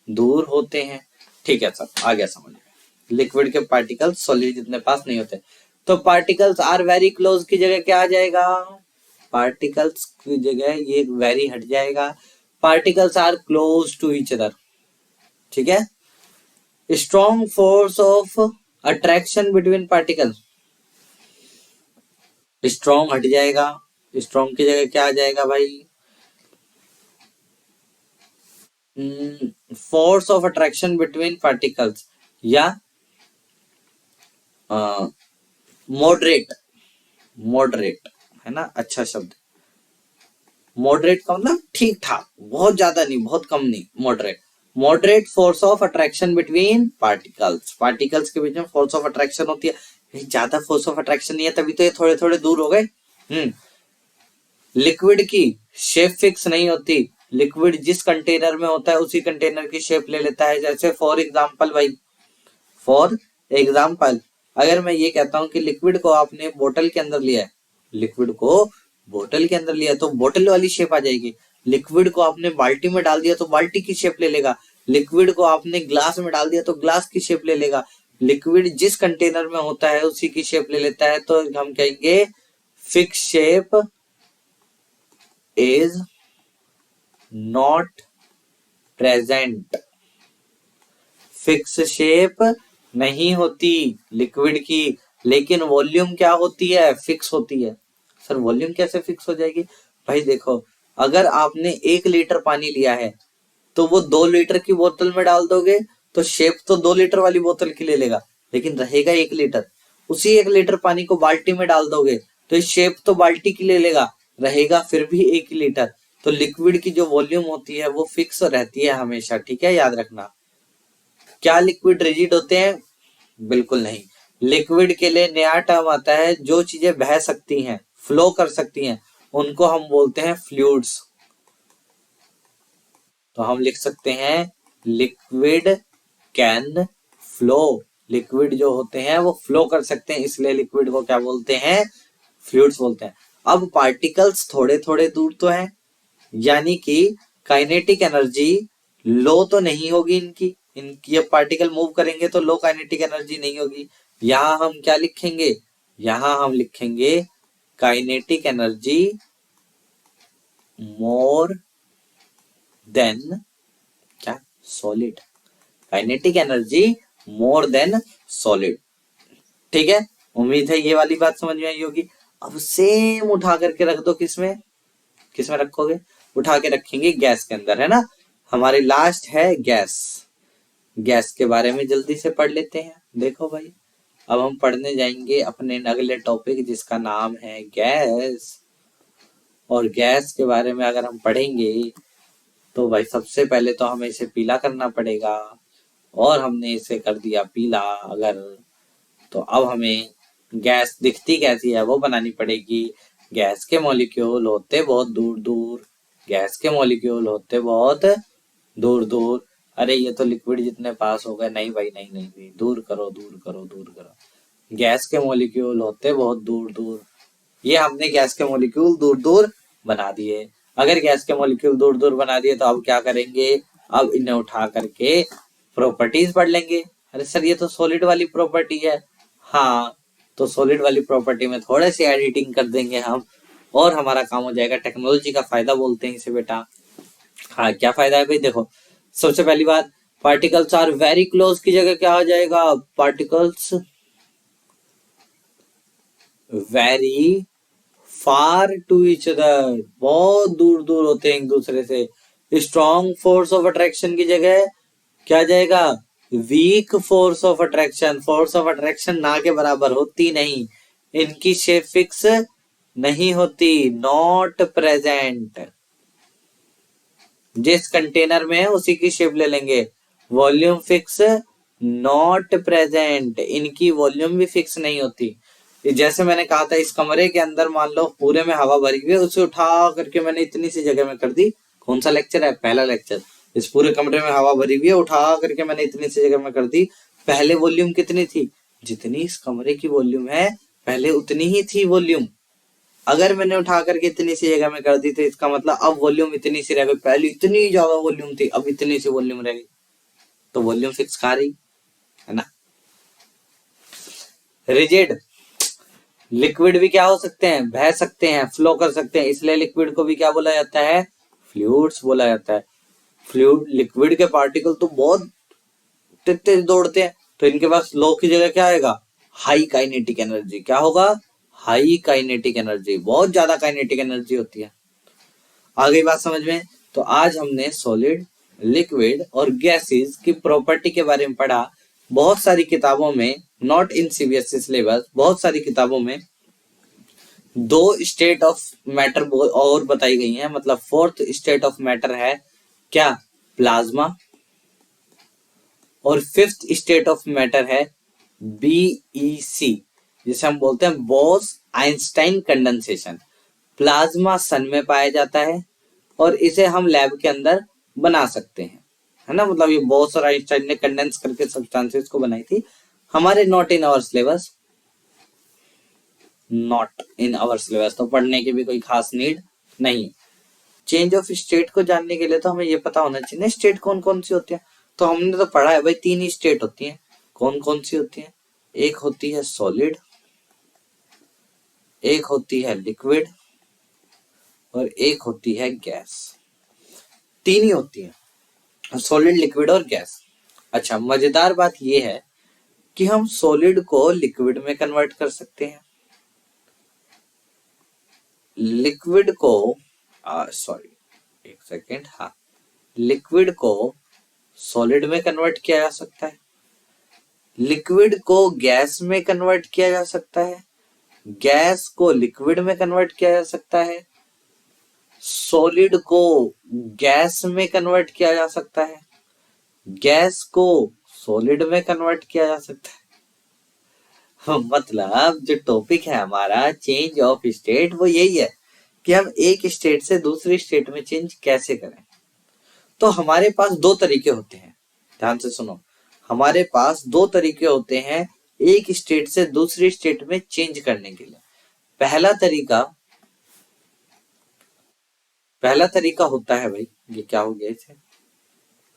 दूर होते हैं। ठीक है सर, आ गया समझ में। लिक्विड के पार्टिकल्स सॉलिड जितने पास नहीं होते। तो पार्टिकल्स आर वेरी क्लोज की जगह क्या आ जाएगा, पार्टिकल्स की जगह ये वेरी हट जाएगा। Particles are close to each other, ठीक है। Strong force of attraction between particle, strong हट जाएगा। स्ट्रॉन्ग की जगह क्या आ जाएगा भाई, force of attraction between particles, या मॉडरेट, मॉडरेट है ना अच्छा शब्द। मॉडरेट का मतलब ठीक ठाक, बहुत ज्यादा नहीं बहुत कम नहीं, moderate. Moderate force of attraction between particles, particles के बीच में फोर्स ऑफ अट्रैक्शन होती है। ज्यादा फोर्स ऑफ अट्रैक्शन नहीं है, तभी तो ये थोड़े थोड़े दूर हो गए। लिक्विड की शेप फिक्स नहीं होती। लिक्विड जिस कंटेनर में होता है उसी कंटेनर की शेप ले लेता है। जैसे फॉर एग्जाम्पल भाई, फॉर एग्जाम्पल अगर मैं ये कहता हूं कि लिक्विड को आपने बोतल के अंदर लिया है, लिक्विड को बोतल के अंदर लिया तो बोतल वाली शेप आ जाएगी। लिक्विड को आपने बाल्टी में डाल दिया तो बाल्टी की शेप ले लेगा। लिक्विड को आपने ग्लास में डाल दिया तो ग्लास की शेप ले लेगा। लिक्विड जिस कंटेनर में होता है उसी की शेप ले लेता है। तो हम कहेंगे fix shape is not present, fix shape नहीं होती लिक्विड की, लेकिन वॉल्यूम क्या होती है, फिक्स होती है। सर वॉल्यूम कैसे फिक्स हो जाएगी, भाई देखो, अगर आपने 1 लीटर पानी लिया है तो वो 2 लीटर की बोतल में डाल दोगे तो शेप तो 2 लीटर वाली बोतल की ले लेगा, लेकिन रहेगा 1 लीटर। उसी 1 लीटर पानी को बाल्टी में डाल दोगे तो शेप तो बाल्टी की ले लेगा, रहेगा फिर भी 1 लीटर। तो लिक्विड की जो वॉल्यूम होती है वो फिक्स रहती है हमेशा, ठीक है, याद रखना। क्या लिक्विड रिजिड होते हैं, बिल्कुल नहीं। लिक्विड के लिए नया टर्म आता है, जो चीजें बह सकती हैं, फ्लो कर सकती हैं, उनको हम बोलते हैं फ्लूइड्स। तो हम लिख सकते हैं लिक्विड कैन फ्लो। लिक्विड जो होते हैं वो फ्लो कर सकते हैं, इसलिए लिक्विड को क्या बोलते हैं, फ्लूइड्स बोलते हैं। अब पार्टिकल्स थोड़े थोड़े दूर तो हैं, यानी कि काइनेटिक एनर्जी लो तो नहीं होगी इनकी, इनकी जब पार्टिकल मूव करेंगे तो लो काइनेटिक एनर्जी नहीं होगी। यहां हम क्या लिखेंगे, यहां हम लिखेंगे काइनेटिक एनर्जी मोर देन क्या, solid, kinetic energy more than solid, ठीक है। उम्मीद है ये वाली बात समझ में आई होगी। अब सेम उठा करके रख दो, किसमें किसमें रखोगे, उठा के रखेंगे गैस के अंदर, है ना। हमारी लास्ट है गैस। गैस के बारे में जल्दी से पढ़ लेते हैं। देखो भाई, अब हम पढ़ने जाएंगे अपने अगले टॉपिक जिसका नाम है गैस। और गैस के बारे में अगर हम पढ़ेंगे तो भाई सबसे पहले तो हमें इसे पीला करना पड़ेगा, और हमने इसे कर दिया पीला अगर, तो अब हमें गैस दिखती कैसी है वो बनानी पड़ेगी। गैस के मॉलिक्यूल होते बहुत दूर दूर, गैस के मॉलिक्यूल होते बहुत दूर दूर। अरे ये तो लिक्विड जितने पास हो गए, नहीं भाई नहीं नहीं नहीं, दूर करो दूर करो दूर करो। गैस के मॉलिक्यूल होते बहुत दूर दूर, ये हमने गैस के मॉलिक्यूल दूर दूर बना दिए। अगर गैस के मॉलिक्यूल दूर दूर बना दिए तो अब क्या करेंगे, अब इन्हें उठा करके प्रॉपर्टीज पढ़ लेंगे। अरे सर ये तो सॉलिड वाली प्रॉपर्टी है। हाँ, तो सॉलिड वाली प्रॉपर्टी में थोड़े से एडिटिंग कर देंगे हम, और हमारा काम हो जाएगा। टेक्नोलॉजी का फायदा बोलते हैं इसे बेटा। हाँ, क्या फायदा है भाई, देखो सबसे पहली बात, पार्टिकल्स आर वेरी क्लोज की जगह क्या आ जाएगा, particles very far to each other, बहुत दूर दूर होते हैं एक दूसरे से। स्ट्रॉन्ग फोर्स ऑफ अट्रैक्शन की जगह क्या आ जाएगा, weak force of attraction. Force of attraction ना के बराबर होती नहीं, इनकी शेप फिक्स नहीं होती, नॉट प्रेजेंट। जिस कंटेनर में है उसी की शेप ले लेंगे। वॉल्यूम फिक्स नॉट प्रेजेंट, इनकी वॉल्यूम भी फिक्स नहीं होती। जैसे मैंने कहा था, इस कमरे के अंदर मान लो पूरे में हवा भरी हुई है, उसे उठा करके मैंने इतनी सी जगह में कर दी। कौन सा लेक्चर है, पहला लेक्चर। इस पूरे कमरे में हवा भरी हुई है, उठा करके मैंने इतनी सी जगह में कर दी। पहले वॉल्यूम कितनी थी, जितनी इस कमरे की वॉल्यूम है पहले उतनी ही थी वॉल्यूम। अगर मैंने उठा करके इतनी सी जगह में कर दी तो इसका मतलब अब वॉल्यूम इतनी सी रह गई, पहले इतनी ज्यादा वॉल्यूम थी अब इतनी सी वॉल्यूम रह गई, तो वॉल्यूम फिक्स कहाँ रही, है ना। रिजिड, लिक्विड भी क्या हो सकते हैं, बह सकते हैं, फ्लो कर सकते हैं, इसलिए लिक्विड को भी क्या बोला जाता है, फ्लूइड्स बोला जाता है। फ्लूइड लिक्विड के पार्टिकल तो बहुत तेज तेज दौड़ते हैं, तो इनके पास लो की जगह क्या आएगा, हाई काइनेटिक एनर्जी। क्या होगा, हाई काइनेटिक एनर्जी, बहुत ज्यादा काइनेटिक एनर्जी होती है। आ गई बात समझ में। तो आज हमने सॉलिड, लिक्विड और गैसेस की प्रॉपर्टी के बारे में पढ़ा। बहुत सारी किताबों में, नॉट इन सीबीएसई सिलेबस, बहुत सारी किताबों में दो स्टेट ऑफ मैटर और बताई गई हैं, मतलब फोर्थ स्टेट ऑफ मैटर है क्या, प्लाज्मा, और फिफ्थ स्टेट ऑफ मैटर है बीईसी, जिसे हम बोलते हैं बोस आइंस्टाइन कंडेंसेशन। प्लाज्मा सन में पाया जाता है और इसे हम लैब के अंदर बना सकते हैं, है ना। मतलब ये बोस और आइंस्टाइन ने कंडेंस करके सब्सटेंसेस को बनाई थी। हमारे not in our syllabus, not in our syllabus, तो पढ़ने की भी कोई खास नीड नहीं। चेंज ऑफ स्टेट को जानने के लिए तो हमें ये पता होना चाहिए स्टेट कौन कौन सी होती है। तो हमने तो पढ़ा है भाई, तीन ही स्टेट होती है। कौन कौन सी होती है, एक होती है सॉलिड, एक होती है लिक्विड, और एक होती है गैस। तीन ही होती है, सॉलिड, लिक्विड और गैस। अच्छा, मजेदार बात यह है कि हम सॉलिड को लिक्विड में कन्वर्ट कर सकते हैं, लिक्विड को सॉरी एक सेकेंड, हाँ, लिक्विड को सॉलिड में कन्वर्ट किया जा सकता है, लिक्विड को गैस में कन्वर्ट किया जा सकता है, गैस को लिक्विड में कन्वर्ट किया जा सकता है, सॉलिड को गैस में कन्वर्ट किया जा सकता है, गैस को सॉलिड में कन्वर्ट किया जा सकता है। मतलब जो टॉपिक है हमारा चेंज ऑफ स्टेट, वो यही है कि हम एक स्टेट से दूसरी स्टेट में चेंज कैसे करें। तो हमारे पास दो तरीके होते हैं, ध्यान से सुनो। हमारे पास दो तरीके होते हैं एक स्टेट से दूसरी स्टेट में चेंज करने के लिए। पहला तरीका होता है भाई, ये क्या हो गया इसे,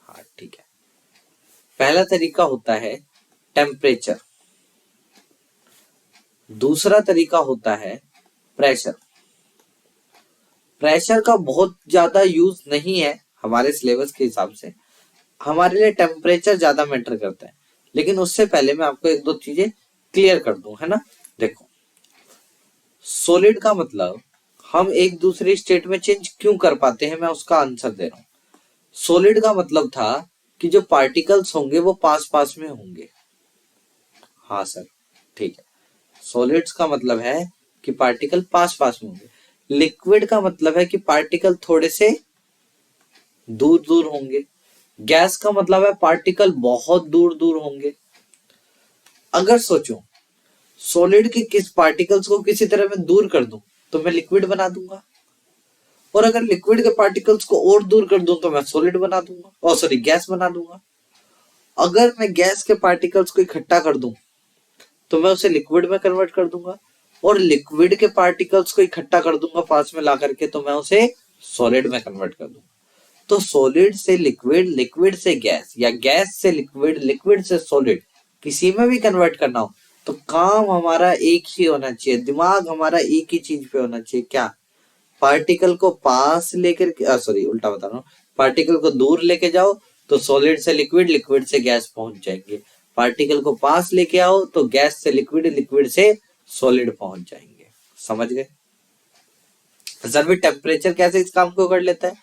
हाँ ठीक है। पहला तरीका होता है टेम्परेचर, दूसरा तरीका होता है प्रेशर। प्रेशर का बहुत ज्यादा यूज नहीं है हमारे सिलेबस के हिसाब से, हमारे लिए टेम्परेचर ज्यादा मैटर करता है। लेकिन उससे पहले मैं आपको एक दो चीजें क्लियर कर दूं, है ना। देखो, सॉलिड का मतलब हम एक दूसरे स्टेट में चेंज क्यों कर पाते हैं, मैं उसका आंसर दे रहा हूं। सॉलिड का मतलब था कि जो पार्टिकल्स होंगे वो पास पास में होंगे। हाँ सर, ठीक है। सॉलिड्स का मतलब है कि पार्टिकल पास पास में होंगे। लिक्विड का मतलब है कि पार्टिकल थोड़े से दूर दूर होंगे। गैस का मतलब है पार्टिकल बहुत दूर दूर होंगे। अगर सोचो सॉलिड के किस पार्टिकल्स को किसी तरह मैं दूर कर दूं तो मैं लिक्विड बना दूंगा, और अगर लिक्विड के पार्टिकल्स को और दूर कर दूं तो मैं सॉलिड बना दूंगा, और सॉरी गैस बना दूंगा। अगर मैं गैस के पार्टिकल्स को इकट्ठा कर दूं तो मैं उसे लिक्विड में कन्वर्ट कर दूंगा, और लिक्विड के पार्टिकल्स को इकट्ठा कर दूंगा पास में ला करके तो मैं उसे सॉलिड में कन्वर्ट कर दूंगा। तो सॉलिड से लिक्विड, लिक्विड से गैस, या गैस से लिक्विड, लिक्विड से सॉलिड, किसी में भी कन्वर्ट करना हो तो काम हमारा एक ही होना चाहिए, दिमाग हमारा एक ही चीज पे होना चाहिए। क्या? पार्टिकल को पास लेकर, सॉरी उल्टा बता रहा हूँ, पार्टिकल को दूर लेके जाओ तो सॉलिड से लिक्विड, लिक्विड से गैस पहुंच जाएंगे। पार्टिकल को पास लेके आओ तो गैस से लिक्विड, लिक्विड से सॉलिड पहुंच जाएंगे। समझ गए? सर भी टेम्परेचर कैसे इस काम को कर लेता है?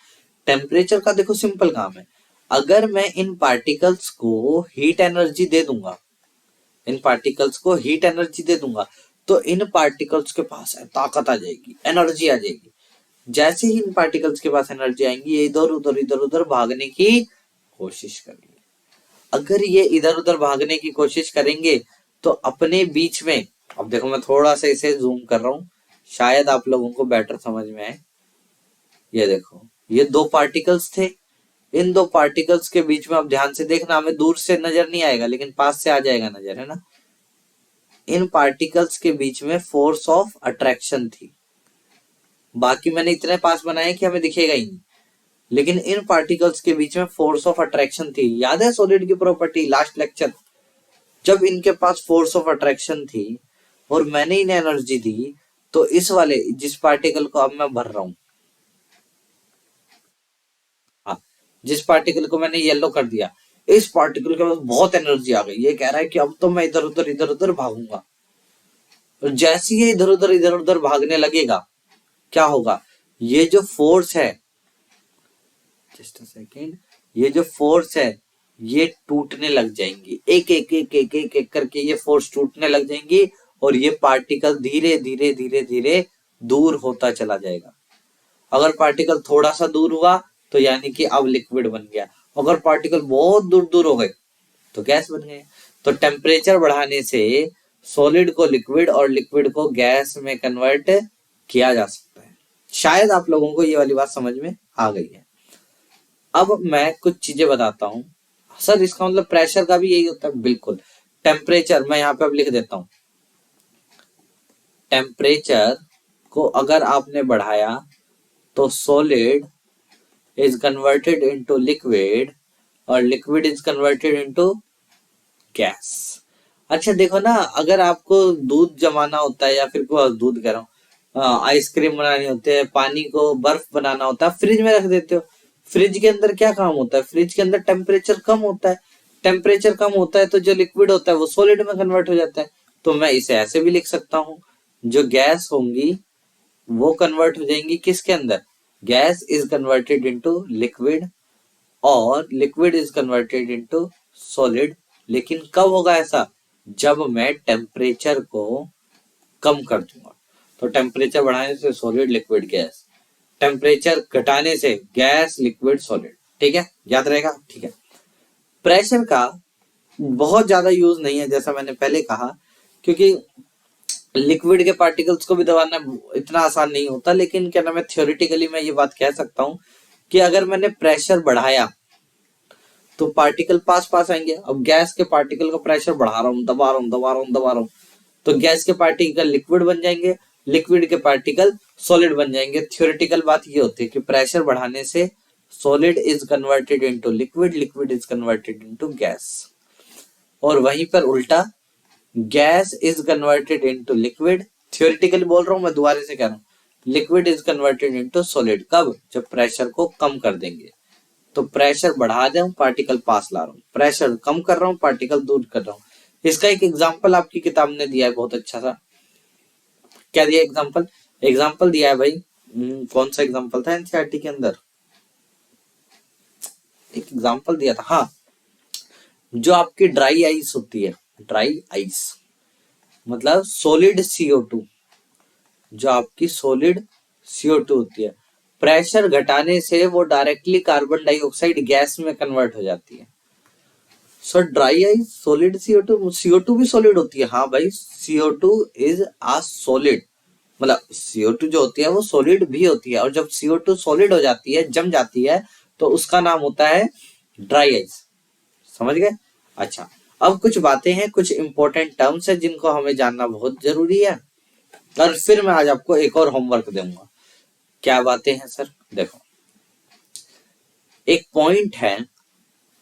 टेम्परेचर का देखो सिंपल काम है। अगर मैं इन पार्टिकल्स को हीट एनर्जी दे दूंगा, इन पार्टिकल्स को हीट एनर्जी दे दूंगा तो इन पार्टिकल्स के पास ताकत आ जाएगी, एनर्जी आ जाएगी। जैसे ही इन पार्टिकल्स के पास एनर्जी आएंगी ये इधर उधर भागने की कोशिश करेंगे। अगर ये इधर उधर भागने की कोशिश करेंगे तो अपने बीच में, अब देखो मैं थोड़ा सा इसे जूम कर रहा हूं, शायद आप लोगों को बेटर समझ में आए। ये देखो, ये दो पार्टिकल्स थे, इन दो पार्टिकल्स के बीच में, अब ध्यान से देखना, हमें दूर से नजर नहीं आएगा लेकिन पास से आ जाएगा नजर, है ना। इन पार्टिकल्स के बीच में फोर्स ऑफ अट्रैक्शन थी। बाकी मैंने इतने पास बनाए कि हमें दिखेगा ही नहीं, लेकिन इन पार्टिकल्स के बीच में फोर्स ऑफ अट्रैक्शन थी। याद है सॉलिड की प्रॉपर्टी, लास्ट लेक्चर, जब इनके पास फोर्स ऑफ अट्रैक्शन थी और मैंने इन्हें एनर्जी दी तो इस वाले जिस पार्टिकल को अब मैं भर रहा हूं, हाँ, जिस पार्टिकल को मैंने येलो कर दिया, इस पार्टिकल के पास बहुत एनर्जी आ गई। ये कह रहा है कि अब तो मैं इधर उधर भागूंगा। और जैसे ही इधर उधर भागने लगेगा क्या होगा? ये जो फोर्स है, जस्ट अ सेकेंड, ये जो फोर्स है ये टूटने लग जाएंगी, एक करके ये फोर्स टूटने लग जाएंगी और ये पार्टिकल धीरे धीरे धीरे धीरे दूर होता चला जाएगा। अगर पार्टिकल थोड़ा सा दूर हुआ तो यानी कि अब लिक्विड बन गया, अगर पार्टिकल बहुत दूर दूर हो गए तो गैस बन गए। तो टेम्परेचर बढ़ाने से सॉलिड को लिक्विड और लिक्विड को गैस में कन्वर्ट किया जा सकता है। शायद आप लोगों को ये वाली बात समझ में आ गई है। अब मैं कुछ चीजें बताता हूं। सर इसका मतलब प्रेशर का भी यही होता है? बिल्कुल। टेम्परेचर मैं यहाँ पे अब लिख देता हूं। टेम्परेचर को अगर आपने बढ़ाया तो solid is converted into liquid और liquid is converted into gas। अच्छा देखो ना, अगर आपको दूध जमाना होता है या फिर दूध कह रहा हूँ, आइसक्रीम बनानी होती है, पानी को बर्फ बनाना होता है, फ्रिज में रख देते हो। फ्रिज के अंदर क्या काम होता है? फ्रिज के अंदर टेम्परेचर कम होता है, टेम्परेचर कम होता है तो जो लिक्विड होता है वो सॉलिड में कन्वर्ट हो जाता है। तो मैं इसे ऐसे भी लिख सकता हूँ, जो गैस होंगी वो कन्वर्ट हो जाएंगी किसके अंदर? Gas is converted into liquid और liquid is converted into solid. लेकिन कब होगा ऐसा? जब मैं टेम्परेचर को कम कर दूंगा। तो टेम्परेचर बढ़ाने से सॉलिड, लिक्विड, गैस, टेम्परेचर घटाने से गैस, लिक्विड, सॉलिड। ठीक है, याद रहेगा? ठीक है। प्रेशर का बहुत ज्यादा यूज नहीं है जैसा मैंने पहले कहा, क्योंकि लिक्विड के पार्टिकल्स को भी दबाना इतना आसान नहीं होता। लेकिन क्या नाम है, थियोरिटिकली मैं ये बात कह सकता हूं कि अगर मैंने प्रेशर बढ़ाया तो पार्टिकल पास पास आएंगे। अब गैस के पार्टिकल का प्रेशर बढ़ा रहा हूं, दबा रहा हूं तो गैस के पार्टिकल लिक्विड बन जाएंगे, लिक्विड के पार्टिकल सॉलिड बन जाएंगे। थियोरिटिकल बात ये होती है कि प्रेशर बढ़ाने से solid is converted into liquid, liquid is converted into gas, और वहीं पर उल्टा gas is converted into liquid. Theoretically बोल रहा हूं, मैं दोबारा से कह रहा हूं, liquid is converted into solid. कब? जब प्रेशर को कम कर देंगे। तो प्रेशर बढ़ा दे, पार्टिकल पास ला रहा हूं, प्रेशर कम कर रहा हूं, पार्टिकल दूर कर रहा हूं। इसका एक एग्जांपल आपकी किताब ने दिया है बहुत अच्छा सा। क्या दिया एग्जाम्पल? एग्जाम्पल दिया है भाई। कौन सा एग्जाम्पल था एनसीईआरटी के अंदर? एक एग्जाम्पल दिया था, हाँ, जो आपकी ड्राई आइस होती है, ड्राई आइस मतलब सॉलिड CO2, जो आपकी सॉलिड CO2 होती है, प्रेशर घटाने से वो डायरेक्टली कार्बन डाइऑक्साइड गैस में कन्वर्ट हो जाती है। सो dry ice solid CO2, CO2 भी सॉलिड होती है, हाँ भाई, CO2 इज आ सॉलिड, मतलब CO2 जो होती है वो सॉलिड भी होती है, और जब CO2 सॉलिड हो जाती है, जम जाती है, तो उसका नाम होता है ड्राई आइस। समझ गए? अच्छा, अब कुछ बातें हैं, कुछ इंपॉर्टेंट टर्म्स है जिनको हमें जानना बहुत जरूरी है, और फिर मैं आज आपको एक और होमवर्क दूंगा। क्या बातें हैं सर? देखो, एक पॉइंट है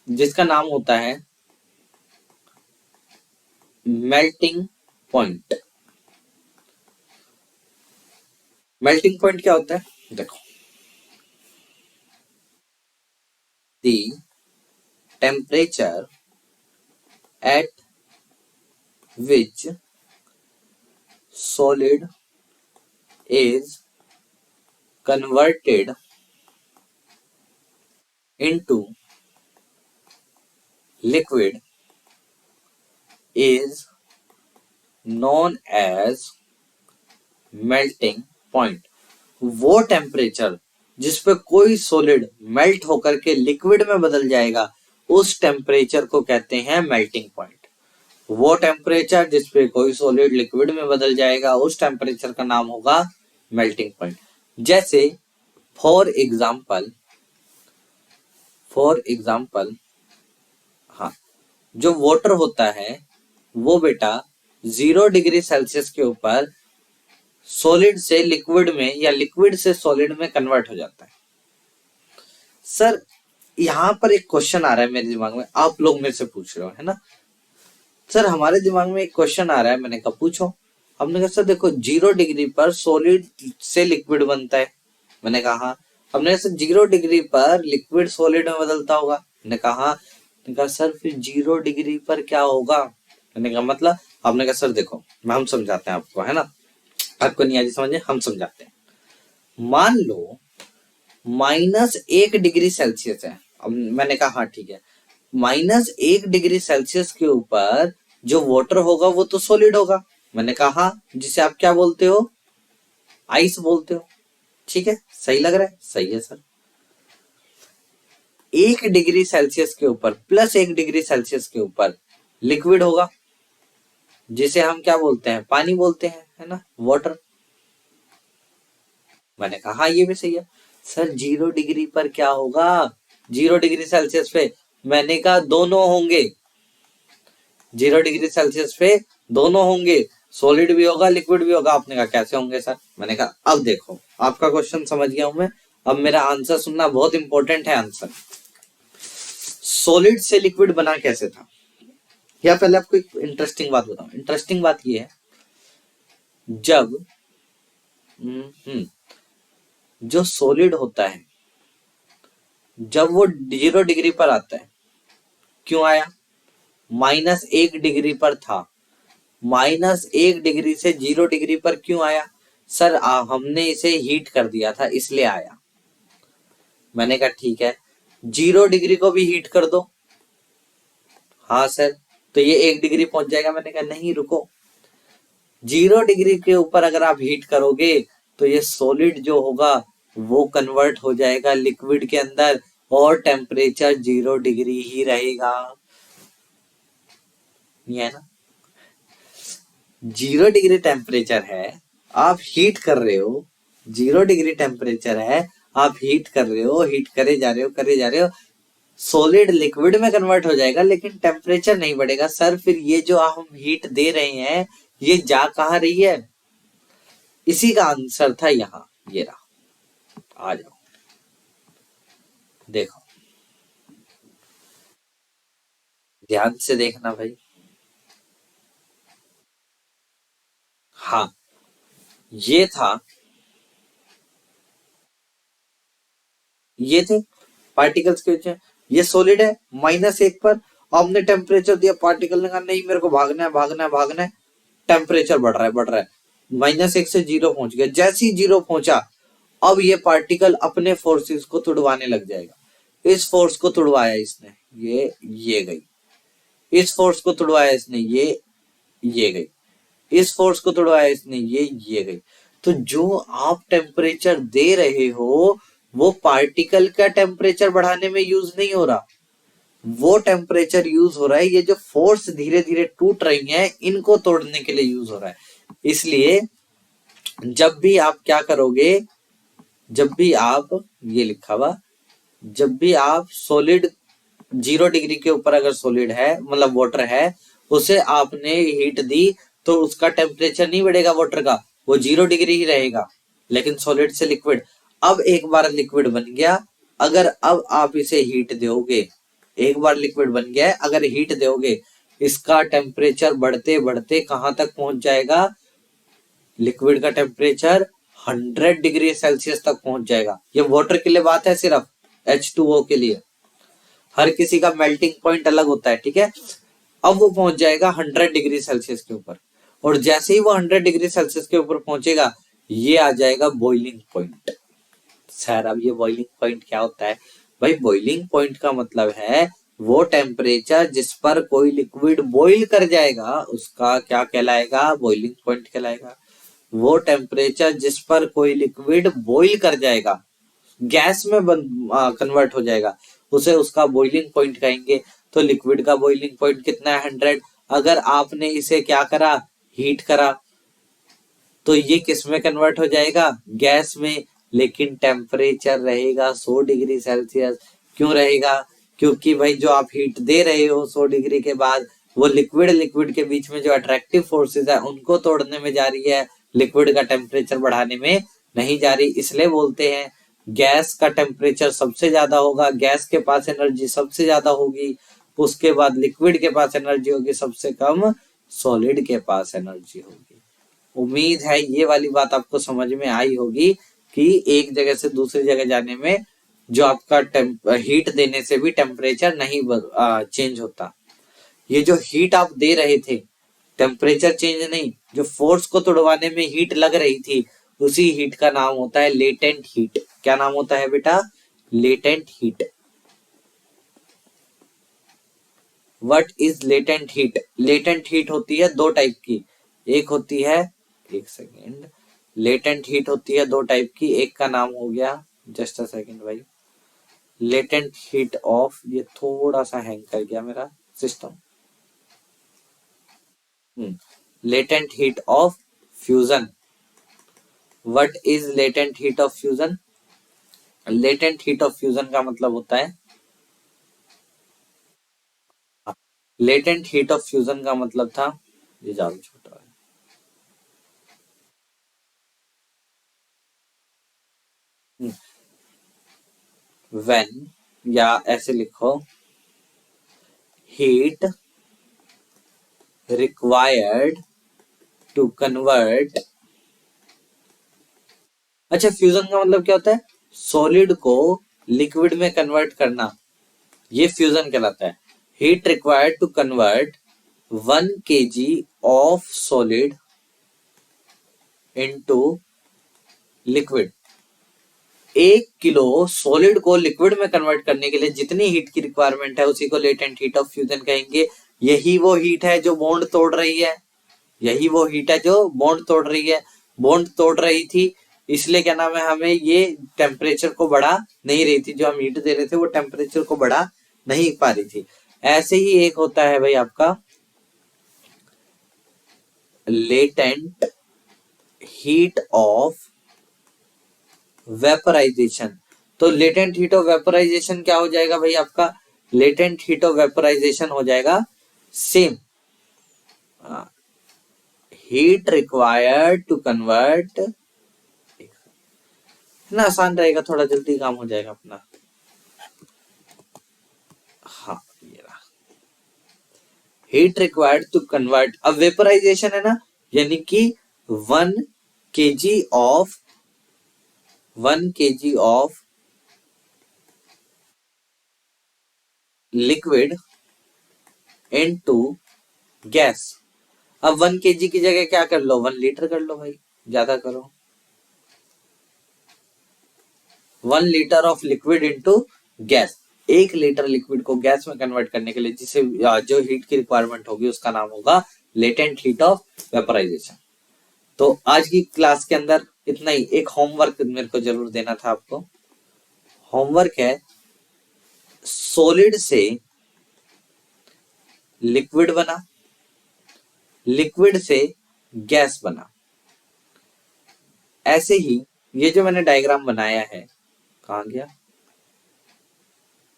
जिसका नाम होता है मेल्टिंग पॉइंट। मेल्टिंग पॉइंट क्या होता है? देखो, the temperature at which solid is converted into liquid is known as melting point। वो टेम्परेचर जिस पे कोई सॉलिड मेल्ट होकर के लिक्विड में बदल जाएगा, उस टेम्परेचर को कहते हैं मेल्टिंग पॉइंट। वो टेम्परेचर जिस पे कोई सॉलिड लिक्विड में बदल जाएगा, उस टेम्परेचर का नाम होगा मेल्टिंग पॉइंट। जैसे फॉर एग्जाम्पल, हाँ, जो वाटर होता है वो बेटा 0 डिग्री सेल्सियस के ऊपर सॉलिड से लिक्विड में या लिक्विड से सॉलिड में कन्वर्ट हो जाता है। सर यहाँ पर एक क्वेश्चन आ रहा है मेरे दिमाग में, आप लोग मेरे से पूछ रहे हो, है ना सर, हमारे दिमाग में एक क्वेश्चन आ रहा है, मैंने कहा पूछो। हमने कहा सर देखो 0 डिग्री पर सॉलिड से लिक्विड बनता है, मैंने कहा हाँ। हमने कहा सर 0 डिग्री पर लिक्विड सॉलिड में बदलता होगा, मैंने कहा हाँ। मैंने कहा सर फिर 0 डिग्री पर क्या होगा? मैंने कहा मतलब, आपने कहा सर देखो हम समझाते हैं आपको, है ना, आपको नहीं आती समझे, हम समझाते हैं। मान लो -1 डिग्री सेल्सियस है। अब मैंने कहा हाँ ठीक है, -1 डिग्री सेल्सियस के ऊपर जो वाटर होगा वो तो सॉलिड होगा, मैंने कहा हाँ, जिसे आप क्या बोलते हो? आइस बोलते हो। ठीक है, सही लग रहा है? सही है सर। 1 डिग्री सेल्सियस के ऊपर +1 डिग्री सेल्सियस के ऊपर लिक्विड होगा, जिसे हम क्या बोलते हैं? पानी बोलते हैं, है ना, वाटर। मैंने कहा हाँ ये भी सही है। सर 0 डिग्री पर क्या होगा? 0 डिग्री सेल्सियस पे? मैंने कहा दोनों होंगे। 0 डिग्री सेल्सियस पे दोनों होंगे, सॉलिड भी होगा लिक्विड भी होगा। आपने कहा कैसे होंगे सर? मैंने कहा अब देखो, आपका क्वेश्चन समझ गया हूं मैं, अब मेरा आंसर सुनना बहुत इंपॉर्टेंट है। आंसर, सॉलिड से लिक्विड बना कैसे था? या पहले आपको एक इंटरेस्टिंग बात बताऊं। इंटरेस्टिंग बात ये है, जब जो सॉलिड होता है, जब वो 0 डिग्री पर आता है, क्यों आया? -1 डिग्री पर था, -1 डिग्री से 0 डिग्री पर क्यों आया? सर हमने इसे हीट कर दिया था इसलिए आया। मैंने कहा ठीक है, 0 डिग्री को भी हीट कर दो। हाँ सर, तो ये 1 डिग्री पहुंच जाएगा। मैंने कहा नहीं रुको, 0 डिग्री के ऊपर अगर आप हीट करोगे तो ये सॉलिड जो होगा वो कन्वर्ट हो जाएगा लिक्विड के अंदर, और टेम्परेचर 0 डिग्री ही रहेगा। ये है ना, 0 डिग्री टेम्परेचर है, आप हीट कर रहे हो, 0 डिग्री टेम्परेचर है, आप हीट कर रहे हो, हीट करे जा रहे हो, सॉलिड लिक्विड में कन्वर्ट हो जाएगा, लेकिन टेम्परेचर नहीं बढ़ेगा। सर फिर ये जो हम हीट दे रहे हैं ये जा कहाँ रही है? इसी का आंसर था यहाँ, ये रहा। आ जाओ देखो, ध्यान से देखना भाई। हाँ, ये था, ये थे पार्टिकल्स के बीच में, ये सॉलिड है -1 पर, हमने टेम्परेचर दिया, पार्टिकल ने कहा नहीं मेरे को भागना है, टेम्परेचर बढ़ रहा है, -1 से 0 पहुंच गया, जैसे ही 0 पहुंचा अब ये पार्टिकल अपने फोर्सेस को तुड़वाने लग जाएगा। इस फोर्स को तुड़वाया इसने, ये गई। इस फोर्स को तुड़वाया इसने, ये गई। इस फोर्स को तुड़वाया इसने, ये गई। तो जो आप टेम्परेचर दे रहे हो वो पार्टिकल का टेम्परेचर बढ़ाने में यूज नहीं हो रहा, वो टेम्परेचर यूज हो रहा है ये जो फोर्स धीरे धीरे टूट रही है इनको तोड़ने के लिए यूज हो रहा है। इसलिए जब भी आप क्या करोगे, जब भी आप, ये लिखा हुआ, जब भी आप सॉलिड 0 डिग्री के ऊपर अगर सॉलिड है मतलब वाटर है, उसे आपने हीट दी तो उसका टेम्परेचर नहीं बढ़ेगा वाटर का, वो 0 डिग्री ही रहेगा। लेकिन सॉलिड से लिक्विड, अब एक बार लिक्विड बन गया, अगर अब आप इसे हीट दोगे, एक बार लिक्विड बन गया है अगर हीट दोगे, इसका टेम्परेचर बढ़ते बढ़ते कहां तक पहुंच जाएगा, लिक्विड का टेम्परेचर 100 डिग्री सेल्सियस तक पहुंच जाएगा। ये वाटर के लिए बात है, सिर्फ H2O के लिए, हर किसी का मेल्टिंग पॉइंट अलग होता है, ठीक है। अब वो पहुंच जाएगा 100 डिग्री सेल्सियस के ऊपर, और जैसे ही वो 100 डिग्री सेल्सियस के ऊपर पहुंचेगा ये आ जाएगा बॉइलिंग पॉइंट। सर अब ये बॉइलिंग पॉइंट क्या होता है भाई? बॉइलिंग पॉइंट का मतलब है वो टेम्परेचर जिस पर कोई लिक्विड बॉइल कर जाएगा उसका क्या कहलाएगा? बॉइलिंग पॉइंट कहलाएगा। वो टेम्परेचर जिस पर कोई लिक्विड बॉइल कर जाएगा, गैस में कन्वर्ट हो जाएगा, उसे उसका बॉइलिंग पॉइंट कहेंगे। तो लिक्विड का बॉइलिंग पॉइंट कितना है? 100। अगर आपने इसे क्या करा, हीट करा, तो ये किस में कन्वर्ट हो जाएगा? गैस में। लेकिन टेम्परेचर रहेगा 100 डिग्री सेल्सियस। क्यों रहेगा? क्योंकि भाई जो आप हीट दे रहे हो 100 डिग्री के बाद, वो लिक्विड लिक्विड के बीच में जो अट्रैक्टिव फोर्सेस है उनको तोड़ने में जा रही है, लिक्विड का टेम्परेचर बढ़ाने में नहीं जा रही। इसलिए बोलते हैं गैस का टेम्परेचर सबसे ज्यादा होगा, गैस के पास एनर्जी सबसे ज्यादा होगी, उसके बाद लिक्विड के पास एनर्जी होगी सबसे कम, सॉलिड के पास एनर्जी होगी। उम्मीद है ये वाली बात आपको समझ में आई होगी कि एक जगह से दूसरी जगह जाने में जो आपका हीट देने से भी टेम्परेचर नहीं चेंज होता। ये जो हीट आप दे रहे थे, टेम्परेचर चेंज नहीं, जो फोर्स को तोड़वाने में हीट लग रही थी, उसी हीट का नाम होता है लेटेंट हीट। क्या नाम होता है बेटा? Latent heat. What is latent heat? Latent heat होती है दो टाइप की, एक होती है, एक सेकेंड, लेटेंट हीट होती है दो टाइप की। एक का नाम हो गया, जस्ट अ सेकेंड भाई, लेटेंट हीट ऑफ, ये थोड़ा सा हैंग कर गया मेरा system, latent heat of fusion. What is latent heat of fusion? Latent heat of fusion का मतलब होता है, लेटेंट हीट ऑफ फ्यूजन का मतलब था, ये ज्यादा छोटा है, व्हेन, या ऐसे लिखो, हीट रिक्वायर्ड टू कन्वर्ट, अच्छा फ्यूजन का मतलब क्या होता है? सॉलिड को लिक्विड में कन्वर्ट करना, ये फ्यूजन कहलाता है। Heat required to convert 1 kg of solid into liquid. 1 kilo solid को लिक्विड में कन्वर्ट करने के लिए जितनी हीट की रिक्वायरमेंट है उसी को लेटेंट हीट ऑफ फ्यूजन कहेंगे। यही वो हीट है जो बॉन्ड तोड़ रही है, यही वो हीट है जो बॉन्ड तोड़ रही है। बॉन्ड तोड़ रही थी इसलिए क्या नाम है, हमें ये टेम्परेचर को बढ़ा नहीं रही थी, जो हम हीट दे रहे थे वो टेम्परेचर को बढ़ा नहीं पा रही थी। ऐसे ही एक होता है भाई आपका लेटेंट हीट ऑफ वेपराइजेशन। तो लेटेंट हीट ऑफ वेपराइजेशन क्या हो जाएगा भाई आपका? लेटेंट हीट ऑफ वेपराइजेशन हो जाएगा same, heat required to convert, इतना आसान रहेगा, थोड़ा जल्दी काम हो जाएगा अपना। हाँ ये रहा, हीट रिक्वायर्ड टू कन्वर्ट, अब वेपराइजेशन है ना, यानी कि 1 kg of liquid into gas. अब 1 kg की जगह क्या कर लो, 1 लीटर कर लो भाई, ज्यादा करो। 1 litre of liquid into gas, 1 litre liquid को गैस में कन्वर्ट करने के लिए जिसे जो हीट की रिक्वायरमेंट होगी उसका नाम होगा लेटेंट हीट ऑफ वेपोराइजेशन। तो आज की क्लास के अंदर इतना ही। एक होमवर्क मेरे को जरूर देना था आपको। होमवर्क है, सॉलिड से लिक्विड बना, लिक्विड से गैस बना। ऐसे ही ये जो मैंने डायग्राम बनाया है, कहां गया,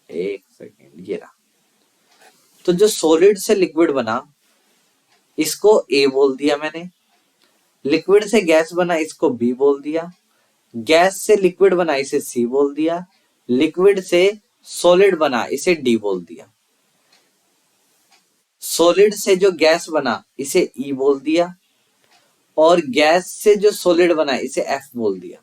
एक सेकेंड, ये रहा। तो जो सॉलिड से लिक्विड बना इसको ए बोल दिया मैंने, लिक्विड से गैस बना इसको बी बोल दिया, गैस से लिक्विड बना इसे सी बोल दिया, लिक्विड से सॉलिड बना इसे डी बोल दिया, सॉलिड से जो गैस बना इसे ई बोल दिया, और गैस से जो सॉलिड बना इसे एफ बोल दिया।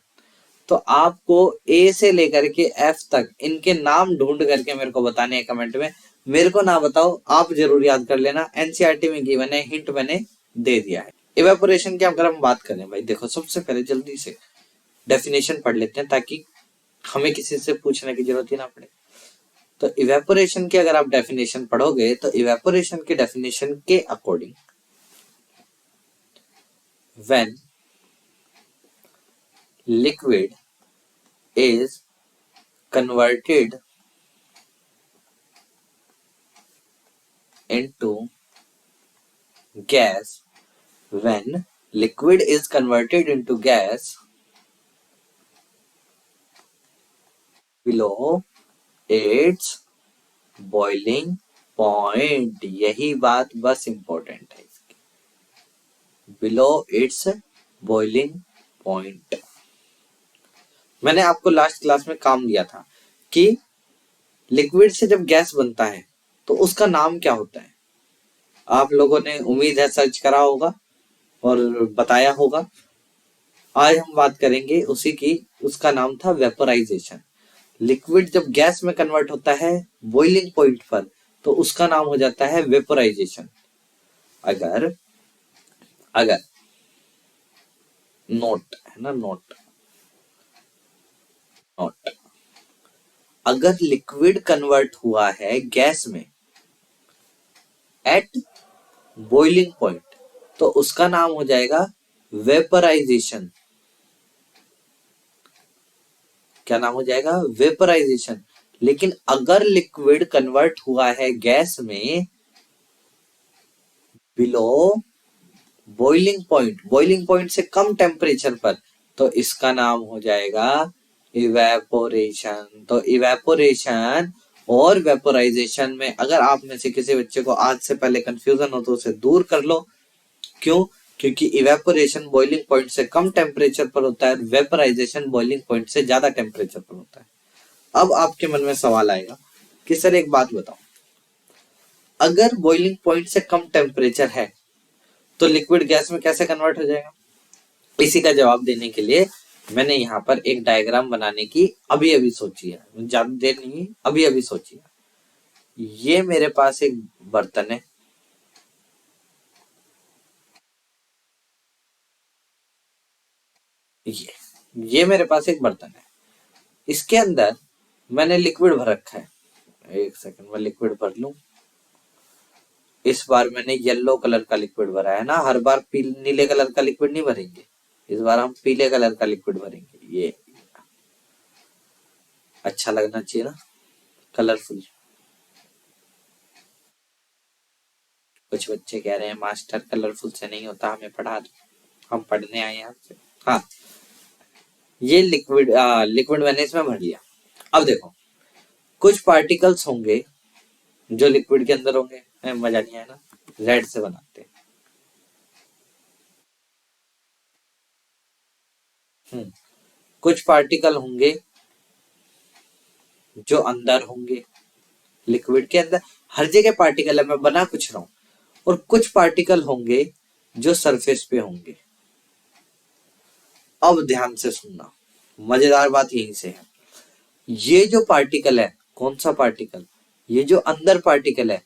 तो आपको ए से लेकर के एफ तक इनके नाम ढूंढ करके मेरे को बताने हैं कमेंट में। मेरे को ना बताओ, आप जरूर याद कर लेना, एनसीईआरटी में गिवन है, हिंट मैंने दे दिया है। इवेपोरेशन की अगर हम बात करें भाई, देखो सबसे पहले जल्दी से डेफिनेशन पढ़ लेते हैं ताकि हमें किसी से पूछने की जरूरत ही ना पड़े। तो इवेपोरेशन की अगर आप डेफिनेशन पढ़ोगे तो इवेपोरेशन की डेफिनेशन के according, when liquid is converted into gas, when liquid is converted into gas below its boiling point, यही बात बस इंपॉर्टेंट है इसकी, below its boiling point। मैंने आपको लास्ट क्लास में काम दिया था कि लिक्विड से जब गैस बनता है तो उसका नाम क्या होता है। आप लोगों ने उम्मीद है सर्च करा होगा और बताया होगा। आज हम बात करेंगे उसी की, उसका नाम था वेपोराइजेशन। लिक्विड जब गैस में कन्वर्ट होता है बॉइलिंग पॉइंट पर तो उसका नाम हो जाता है वेपोराइजेशन। अगर अगर नोट है ना, नोट अगर लिक्विड कन्वर्ट हुआ है गैस में एट बॉइलिंग पॉइंट तो उसका नाम हो जाएगा वेपराइजेशन। क्या नाम हो जाएगा, वेपराइजेशन। लेकिन अगर लिक्विड कन्वर्ट हुआ है गैस में below boiling point, boiling point से कम टेम्परेचर पर, तो इसका नाम हो जाएगा इवेपोरेशन। तो इवेपोरेशन और वेपोराइजेशन में अगर आप में से किसी बच्चे को आज से पहले कंफ्यूजन हो तो उसे दूर कर लो। क्यों? क्योंकि इवेपोरेशन बॉइलिंग पॉइंट से कम टेम्परेचर पर होता है, वेपोराइजेशन बॉइलिंग पॉइंट से ज्यादा टेम्परेचर पर होता है। अब आपके मन में सवाल आएगा कि सर एक बात बताओ, अगर बॉइलिंग पॉइंट से कम टेम्परेचर है तो लिक्विड गैस में कैसे कन्वर्ट हो जाएगा। इसी का जवाब देने के लिए मैंने यहाँ पर एक डायग्राम बनाने की अभी अभी सोची है, ज्यादा देर नहीं, अभी अभी सोची है। ये मेरे पास एक बर्तन है, ये मेरे पास एक बर्तन है, इसके अंदर मैंने लिक्विड भर रखा है। एक सेकंड में लिक्विड भर लूं। इस बार मैंने येलो कलर का लिक्विड भरा है ना, हर बार नीले कलर का लिक्विड नहीं भरेंगे, इस बार हम पीले कलर का लिक्विड भरेंगे। ये अच्छा लगना चाहिए ना, कलरफुल। कुछ बच्चे कह रहे हैं मास्टर कलरफुल से नहीं होता, हमें पढ़ा दो, हम पढ़ने आए हैं आपसे। हाँ, ये लिक्विड मैंने इसमें भर लिया। अब देखो कुछ पार्टिकल्स होंगे जो लिक्विड के अंदर होंगे, मजा नहीं आया ना, रेड से बनाते हैं। कुछ पार्टिकल होंगे जो अंदर होंगे, लिक्विड के अंदर हर जगह पार्टिकल है, मैं बना कुछ रहा हूं। और कुछ पार्टिकल होंगे जो सरफेस पे होंगे। अब ध्यान से सुनना, मजेदार बात यहीं से है। ये जो पार्टिकल है, कौन सा पार्टिकल, ये जो अंदर पार्टिकल है,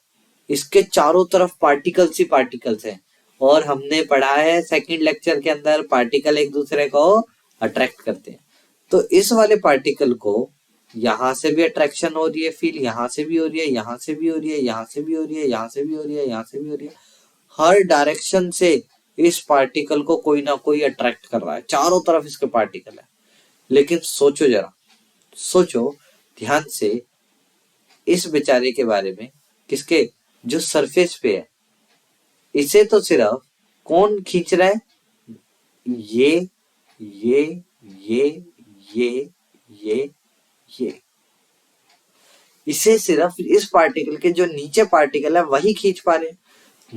इसके चारों तरफ पार्टिकल्स ही पार्टिकल्स हैं। और हमने पढ़ा है सेकंड लेक्चर के अंदर पार्टिकल एक दूसरे को अट्रैक्ट करते हैं। तो इस वाले पार्टिकल को यहां से भी अट्रैक्शन हो रही है, फील यहां से भी हो रही है, यहां से भी हो रही है, यहां से भी हो रही है, यहां से भी हो रही है, यहां से भी हो रही है। हर डायरेक्शन से इस पार्टिकल को कोई ना कोई अट्रैक्ट कर रहा है, चारों तरफ इसके पार्टिकल है। लेकिन सोचो जरा, सोचो ध्यान से इस बेचारे के बारे में, किसके, जो सरफेस पे है, इसे तो सिर्फ कौन खींच रहा है, ये ये ये ये ये ये, इसे सिर्फ इस पार्टिकल के जो नीचे पार्टिकल है वही खींच पा रहे हैं।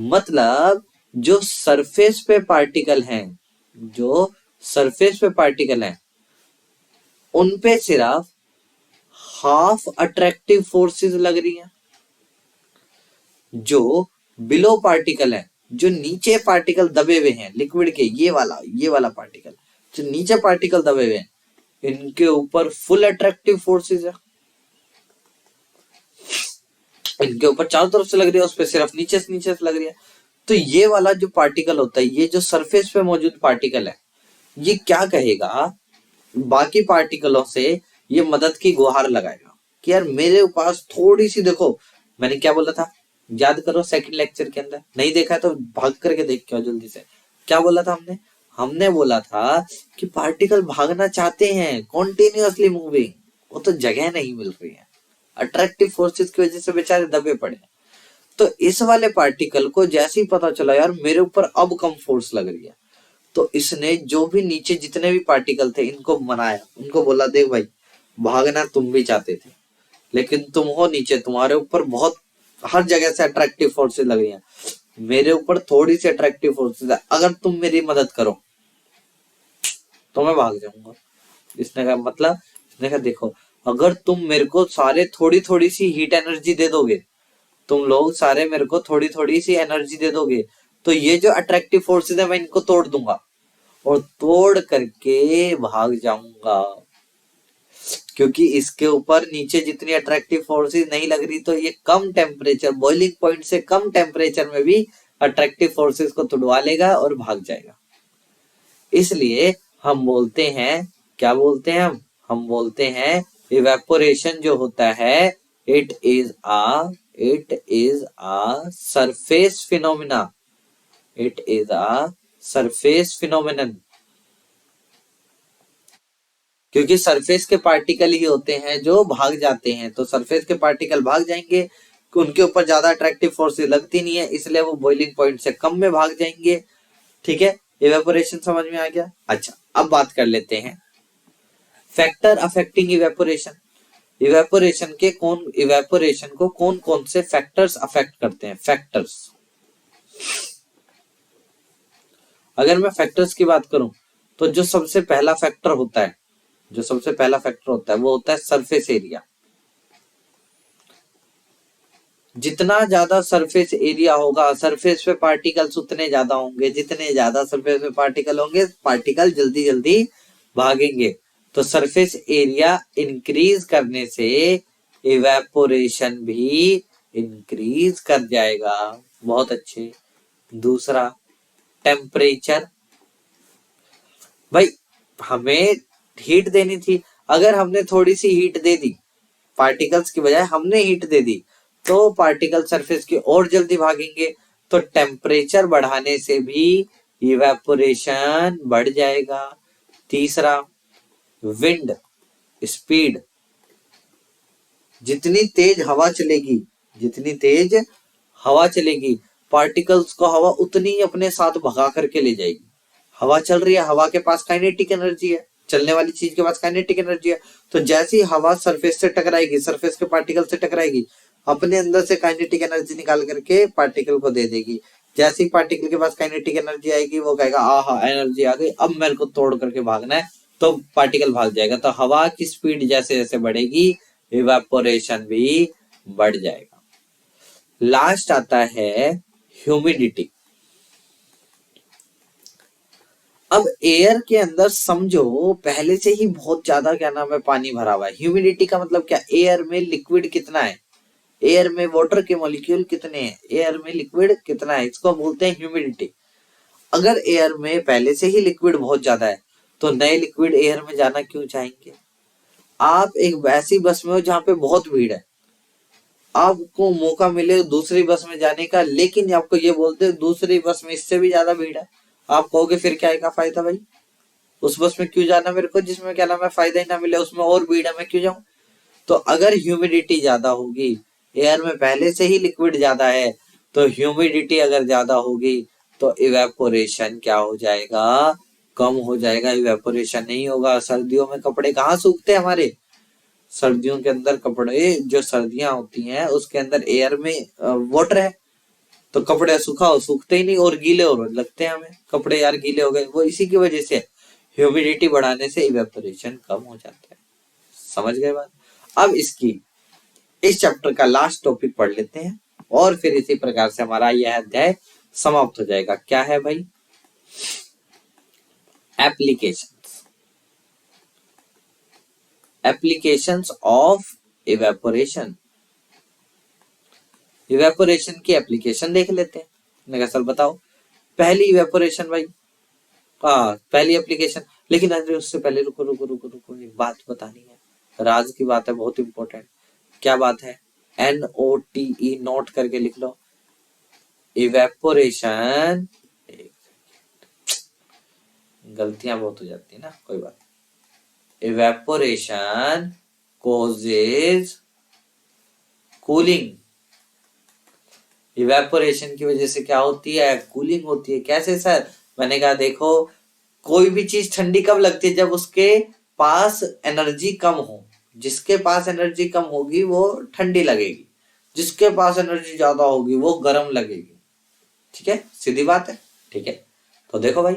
मतलब जो सरफेस पे पार्टिकल हैं, जो सरफेस पे पार्टिकल हैं, उनपे सिर्फ हाफ अट्रैक्टिव फोर्सेस लग रही हैं। जो बिलो पार्टिकल है, जो नीचे पार्टिकल दबे हुए हैं लिक्विड के, ये वाला पार्टिकल, जो नीचे पार्टिकल दबे हुए हैं, इनके ऊपर फुल अट्रैक्टिव फोर्सेस है। इनके ऊपर चारों तरफ से लग रही है, उस पर सिर्फ नीचे से लग रही है। तो ये वाला जो पार्टिकल होता है, ये जो सरफेस पे मौजूद पार्टिकल है, ये क्या कहेगा, बाकी पार्टिकलों से ये मदद की गुहार लगाएगा कि यार मेरे पास थोड़ी सी, देखो मैंने क्या बोला था, याद करो सेकंड लेक्चर के अंदर, नहीं देखा है तो भाग करके देख के आओ जल्दी से। क्या बोला था हमने, हमने बोला था कि पार्टिकल भागना चाहते हैं, कॉन्टिन्यूअसली मूविंग, वो तो जगह नहीं मिल रही है, अट्रैक्टिव फोर्सेस की वजह से बेचारे दबे पड़े। तो इस वाले पार्टिकल को जैसे ही पता चला यार मेरे ऊपर अब कम फोर्स लग रही है, तो इसने जो भी नीचे जितने भी पार्टिकल थे इनको मनाया, उनको बोला देख भाई, भागना तुम भी चाहते थे, लेकिन तुम हो नीचे, तुम्हारे ऊपर बहुत हर जगह से अट्रैक्टिव फोर्सेस लग रही हैं, मेरे ऊपर थोड़ी सी अट्रैक्टिव फोर्सेस है, अगर तुम मेरी मदद करो तो मैं भाग जाऊंगा। इसने कहा मतलब, इसने कहा देखो, अगर तुम मेरे को सारे थोड़ी थोड़ी सी हीट एनर्जी दे दोगे, तुम लोग सारे मेरे को थोड़ी थोड़ी सी एनर्जी दे दोगे, तो ये जो अट्रैक्टिव फोर्सेस है मैं इनको तोड़ दूंगा और तोड़ करके भाग जाऊंगा। क्योंकि इसके ऊपर नीचे जितनी अट्रैक्टिव फोर्सेस नहीं लग रही, तो ये कम टेम्परेचर, बॉइलिंग पॉइंट से कम टेम्परेचर में भी अट्रैक्टिव फोर्सेस को तुड़वा लेगा और भाग जाएगा। इसलिए हम बोलते हैं, क्या बोलते हैं हम बोलते हैं इवेपोरेशन जो होता है, it is a surface phenomena, it is a surface phenomenon. क्योंकि सरफेस के पार्टिकल ही होते हैं जो भाग जाते हैं, तो सरफेस के पार्टिकल भाग जाएंगे, उनके ऊपर ज्यादा अट्रैक्टिव फोर्स लगती नहीं है, इसलिए वो बॉइलिंग पॉइंट से कम में भाग जाएंगे। ठीक है, इवेपोरेशन समझ में आ गया। अच्छा, अब बात कर लेते हैं फैक्टर अफेक्टिंग इवेपोरेशन। इवेपोरेशन को कौन कौन से फैक्टर्स अफेक्ट करते हैं, फैक्टर्स। अगर मैं फैक्टर्स की बात करूं, तो जो सबसे पहला फैक्टर होता है, वो होता है सरफेस एरिया। जितना ज्यादा सरफेस एरिया होगा, सरफेस पे पार्टिकल्स उतने ज्यादा होंगे, जितने ज्यादा सरफेस पे पार्टिकल होंगे, पार्टिकल जल्दी जल्दी भागेंगे। तो सरफेस एरिया इंक्रीज करने से इवेपोरेशन भी इंक्रीज कर जाएगा। बहुत अच्छे। दूसरा, टेम्परेचर। भाई हमें हीट देनी थी, अगर हमने थोड़ी सी हीट दे दी, पार्टिकल्स की बजाय हमने हीट दे दी, तो पार्टिकल सरफेस की और जल्दी भागेंगे। तो टेम्परेचर बढ़ाने से भी इवेपोरेशन बढ़ जाएगा। तीसरा, विंड स्पीड। जितनी तेज हवा चलेगी, पार्टिकल्स को हवा उतनी ही अपने साथ भगा करके ले जाएगी। हवा चल रही है, हवा के पास काइनेटिक एनर्जी है, चलने वाली चीज के पास काइनेटिक एनर्जी है। तो जैसे ही हवा सरफेस से टकराएगी, सरफेस के पार्टिकल से टकराएगी, अपने अंदर से काइनेटिक एनर्जी निकाल करके पार्टिकल को दे देगी। जैसे ही पार्टिकल के पास काइनेटिक एनर्जी आएगी, वो कहेगा आहा एनर्जी आ गई, अब मेरे को तोड़ करके भागना है, तो पार्टिकल भाग जाएगा। तो हवा की स्पीड जैसे जैसे बढ़ेगी, इवेपोरेशन भी बढ़ जाएगा। लास्ट आता है ह्यूमिडिटी। अब एयर के अंदर समझो पहले से ही बहुत ज्यादा, क्या नाम है, पानी भरा हुआ है। ह्यूमिडिटी का मतलब क्या, एयर में लिक्विड कितना है, एयर में वाटर के मॉलिक्यूल कितने हैं, एयर में लिक्विड कितना है, इसको बोलते हैं ह्यूमिडिटी। अगर एयर में पहले से ही लिक्विड बहुत ज्यादा है तो नए लिक्विड एयर में जाना क्यों चाहेंगे? आप एक ऐसी बस में हो जहां पे बहुत भीड़ है, आपको मौका मिले दूसरी बस में जाने का, लेकिन आपको ये बोलते हैं दूसरी बस में इससे भी ज्यादा भीड़ है, आप कहोगे फिर क्या आएगा फायदा भाई, उस बस में क्यों जाना मेरे को जिसमें क्या नाम है फायदा ही ना मिले, उसमें और भीड़ है मैं क्यों जाऊं? तो अगर ह्यूमिडिटी ज्यादा होगी, एयर में पहले से ही लिक्विड ज्यादा है, तो ह्यूमिडिटी अगर ज्यादा होगी तो इवेपोरेशन क्या हो जाएगा? कम हो जाएगा, इवेपोरेशन नहीं होगा। सर्दियों में कपड़े कहाँ सूखते हैं हमारे? सर्दियों के अंदर कपड़े, जो सर्दियां होती हैं उसके अंदर एयर में वाटर है, तो कपड़े सुखाओ सूखते ही नहीं और गीले हो लगते हैं हमें, कपड़े यार गीले हो गए, वो इसी की वजह से ह्यूमिडिटी बढ़ाने से इवेपोरेशन कम हो जाता है। समझ गए बात? अब इस चैप्टर का लास्ट टॉपिक पढ़ लेते हैं और फिर इसी प्रकार से हमारा यह अध्याय समाप्त हो जाएगा। क्या है भाई? Applications of evaporation. इवेपोरेशन की एप्लीकेशन देख लेते हैं। मैं कहा सर बताओ। पहली इवेपोरेशन भाई, पहली एप्लीकेशन, लेकिन अरे उससे पहले रुको रुको रुको रुको, एक बात बतानी है, राज की बात है, बहुत इंपॉर्टेंट। क्या बात है? NOTE नोट करके लिख लो। इवेपोरेशन, गलतियां बहुत हो जाती है ना, कोई बात। Evaporation causes cooling. इवेपोरेशन की वजह से क्या होती है? कूलिंग होती है। कैसे सर? मैंने कहा देखो, कोई भी चीज ठंडी कब लगती है? जब उसके पास एनर्जी कम हो। जिसके पास एनर्जी कम होगी वो ठंडी लगेगी, जिसके पास एनर्जी ज्यादा होगी वो गर्म लगेगी। ठीक है, सीधी बात है। ठीक है, तो देखो भाई,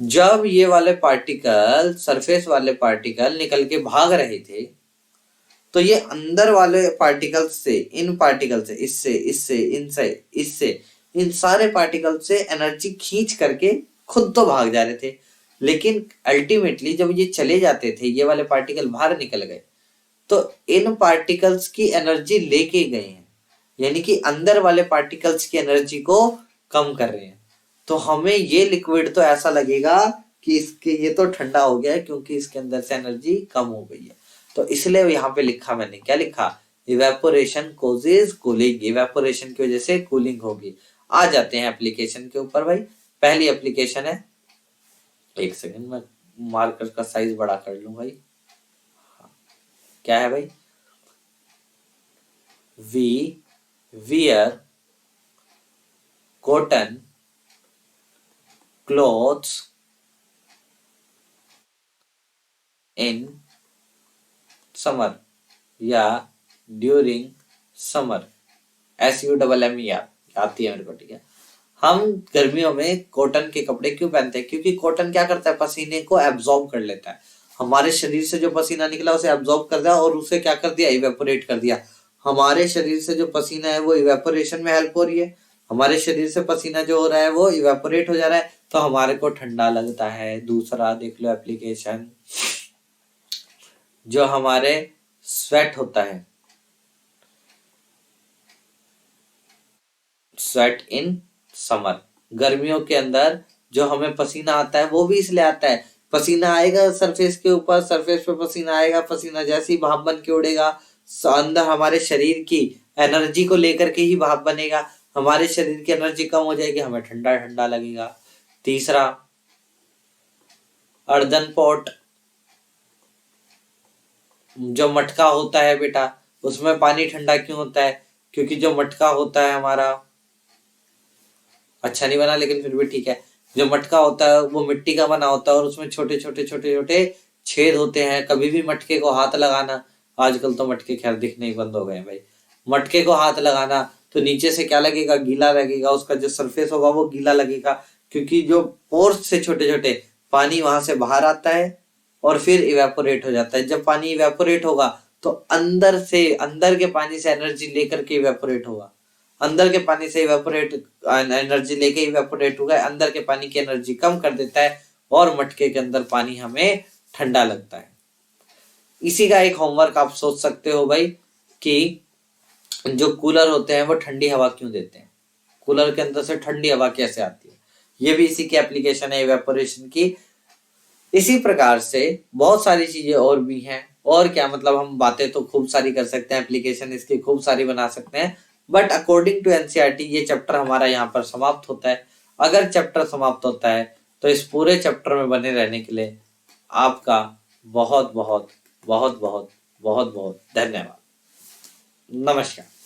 जब ये वाले पार्टिकल, सरफेस वाले पार्टिकल निकल के भाग रहे थे, तो ये अंदर वाले पार्टिकल से, इन पार्टिकल से, इससे इससे इनसे इससे इन सारे पार्टिकल से एनर्जी खींच करके खुद तो भाग जा रहे थे, लेकिन अल्टीमेटली जब ये चले जाते थे, ये वाले पार्टिकल बाहर निकल गए, तो इन पार्टिकल्स की एनर्जी लेके गए हैं, यानी कि अंदर वाले पार्टिकल्स की एनर्जी को कम कर रहे हैं। तो हमें ये लिक्विड तो ऐसा लगेगा कि इसके ये तो ठंडा हो गया है, क्योंकि इसके अंदर से एनर्जी कम हो गई है। तो इसलिए यहाँ पे लिखा, मैंने क्या लिखा? Evaporation causes cooling. इवेपोरेशन की वजह से कूलिंग होगी। आ जाते हैं एप्लीकेशन के ऊपर भाई। पहली एप्लीकेशन है, एक सेकंड में मार्कर का साइज बड़ा कर लूं भाई। क्या है भाई? We wear cotton clothes in summer या ड्यूरिंग समर। SUMMER आती है मेरे को। ठीक है, हम गर्मियों में कॉटन के कपड़े क्यों पहनते हैं? क्योंकि कॉटन क्या करता है? पसीने को एब्जॉर्ब कर लेता है। हमारे शरीर से जो पसीना निकला उसे एब्जॉर्ब कर दिया और उसे क्या कर दिया? इवेपोरेट कर दिया। हमारे शरीर से जो पसीना है वो इवेपोरेशन में हेल्प हो रही है। हमारे शरीर से पसीना जो हो रहा है वो इवेपोरेट हो जा रहा है, तो हमारे को ठंडा लगता है। दूसरा देख लो एप्लीकेशन, जो हमारे स्वेट होता है, स्वेट इन समर, गर्मियों के अंदर जो हमें पसीना आता है वो भी इसलिए आता है। पसीना आएगा सरफेस के ऊपर, सरफेस पे पसीना आएगा, पसीना जैसे ही भाप बन के उड़ेगा, अंदर हमारे शरीर की एनर्जी को लेकर के ही भाप बनेगा। हमारे शरीर की एनर्जी कम हो जाएगी, हमें ठंडा ठंडा लगेगा। तीसरा, अर्दन पॉट, जो मटका होता है बेटा, उसमें पानी ठंडा क्यों होता है? क्योंकि जो मटका होता है हमारा, अच्छा नहीं बना लेकिन फिर भी ठीक है, जो मटका होता है वो मिट्टी का बना होता है और उसमें छोटे छोटे छोटे छोटे छेद होते हैं। कभी भी मटके को हाथ लगाना, आजकल तो मटके खैर दिखने ही बंद हो गए हैं भाई, मटके को हाथ लगाना तो नीचे से क्या लगेगा? गीला लगेगा, उसका जो सरफेस होगा वो गीला लगेगा, क्योंकि जो पोर्स से छोटे छोटे पानी वहां से बाहर आता है और फिर इवेपोरेट हो जाता है। जब पानी इवेपोरेट होगा तो अंदर से, अंदर के पानी से एनर्जी लेकर के इवेपोरेट होगा, अंदर के पानी से इवेपोरेट, एनर्जी लेके इवेपोरेट होगा, अंदर के पानी की एनर्जी कम कर देता है और मटके के अंदर पानी हमें ठंडा लगता है। इसी का एक होमवर्क आप सोच सकते हो भाई कि जो कूलर होते हैं वो ठंडी हवा क्यों देते हैं? कूलर के अंदर से ठंडी हवा कैसे आती है, ये भी इसी की एप्लीकेशन है इवेपोरेशन की। इसी प्रकार से बहुत सारी चीजें और भी हैं, और क्या मतलब हम बातें तो खूब सारी कर सकते हैं, एप्लीकेशन इसकी खूब सारी बना सकते हैं, बट अकॉर्डिंग टू एनसीईआरटी ये चैप्टर हमारा यहाँ पर समाप्त होता है। अगर चैप्टर समाप्त होता है तो इस पूरे चैप्टर में बने रहने के लिए आपका बहुत बहुत बहुत बहुत बहुत बहुत धन्यवाद। नमस्कार।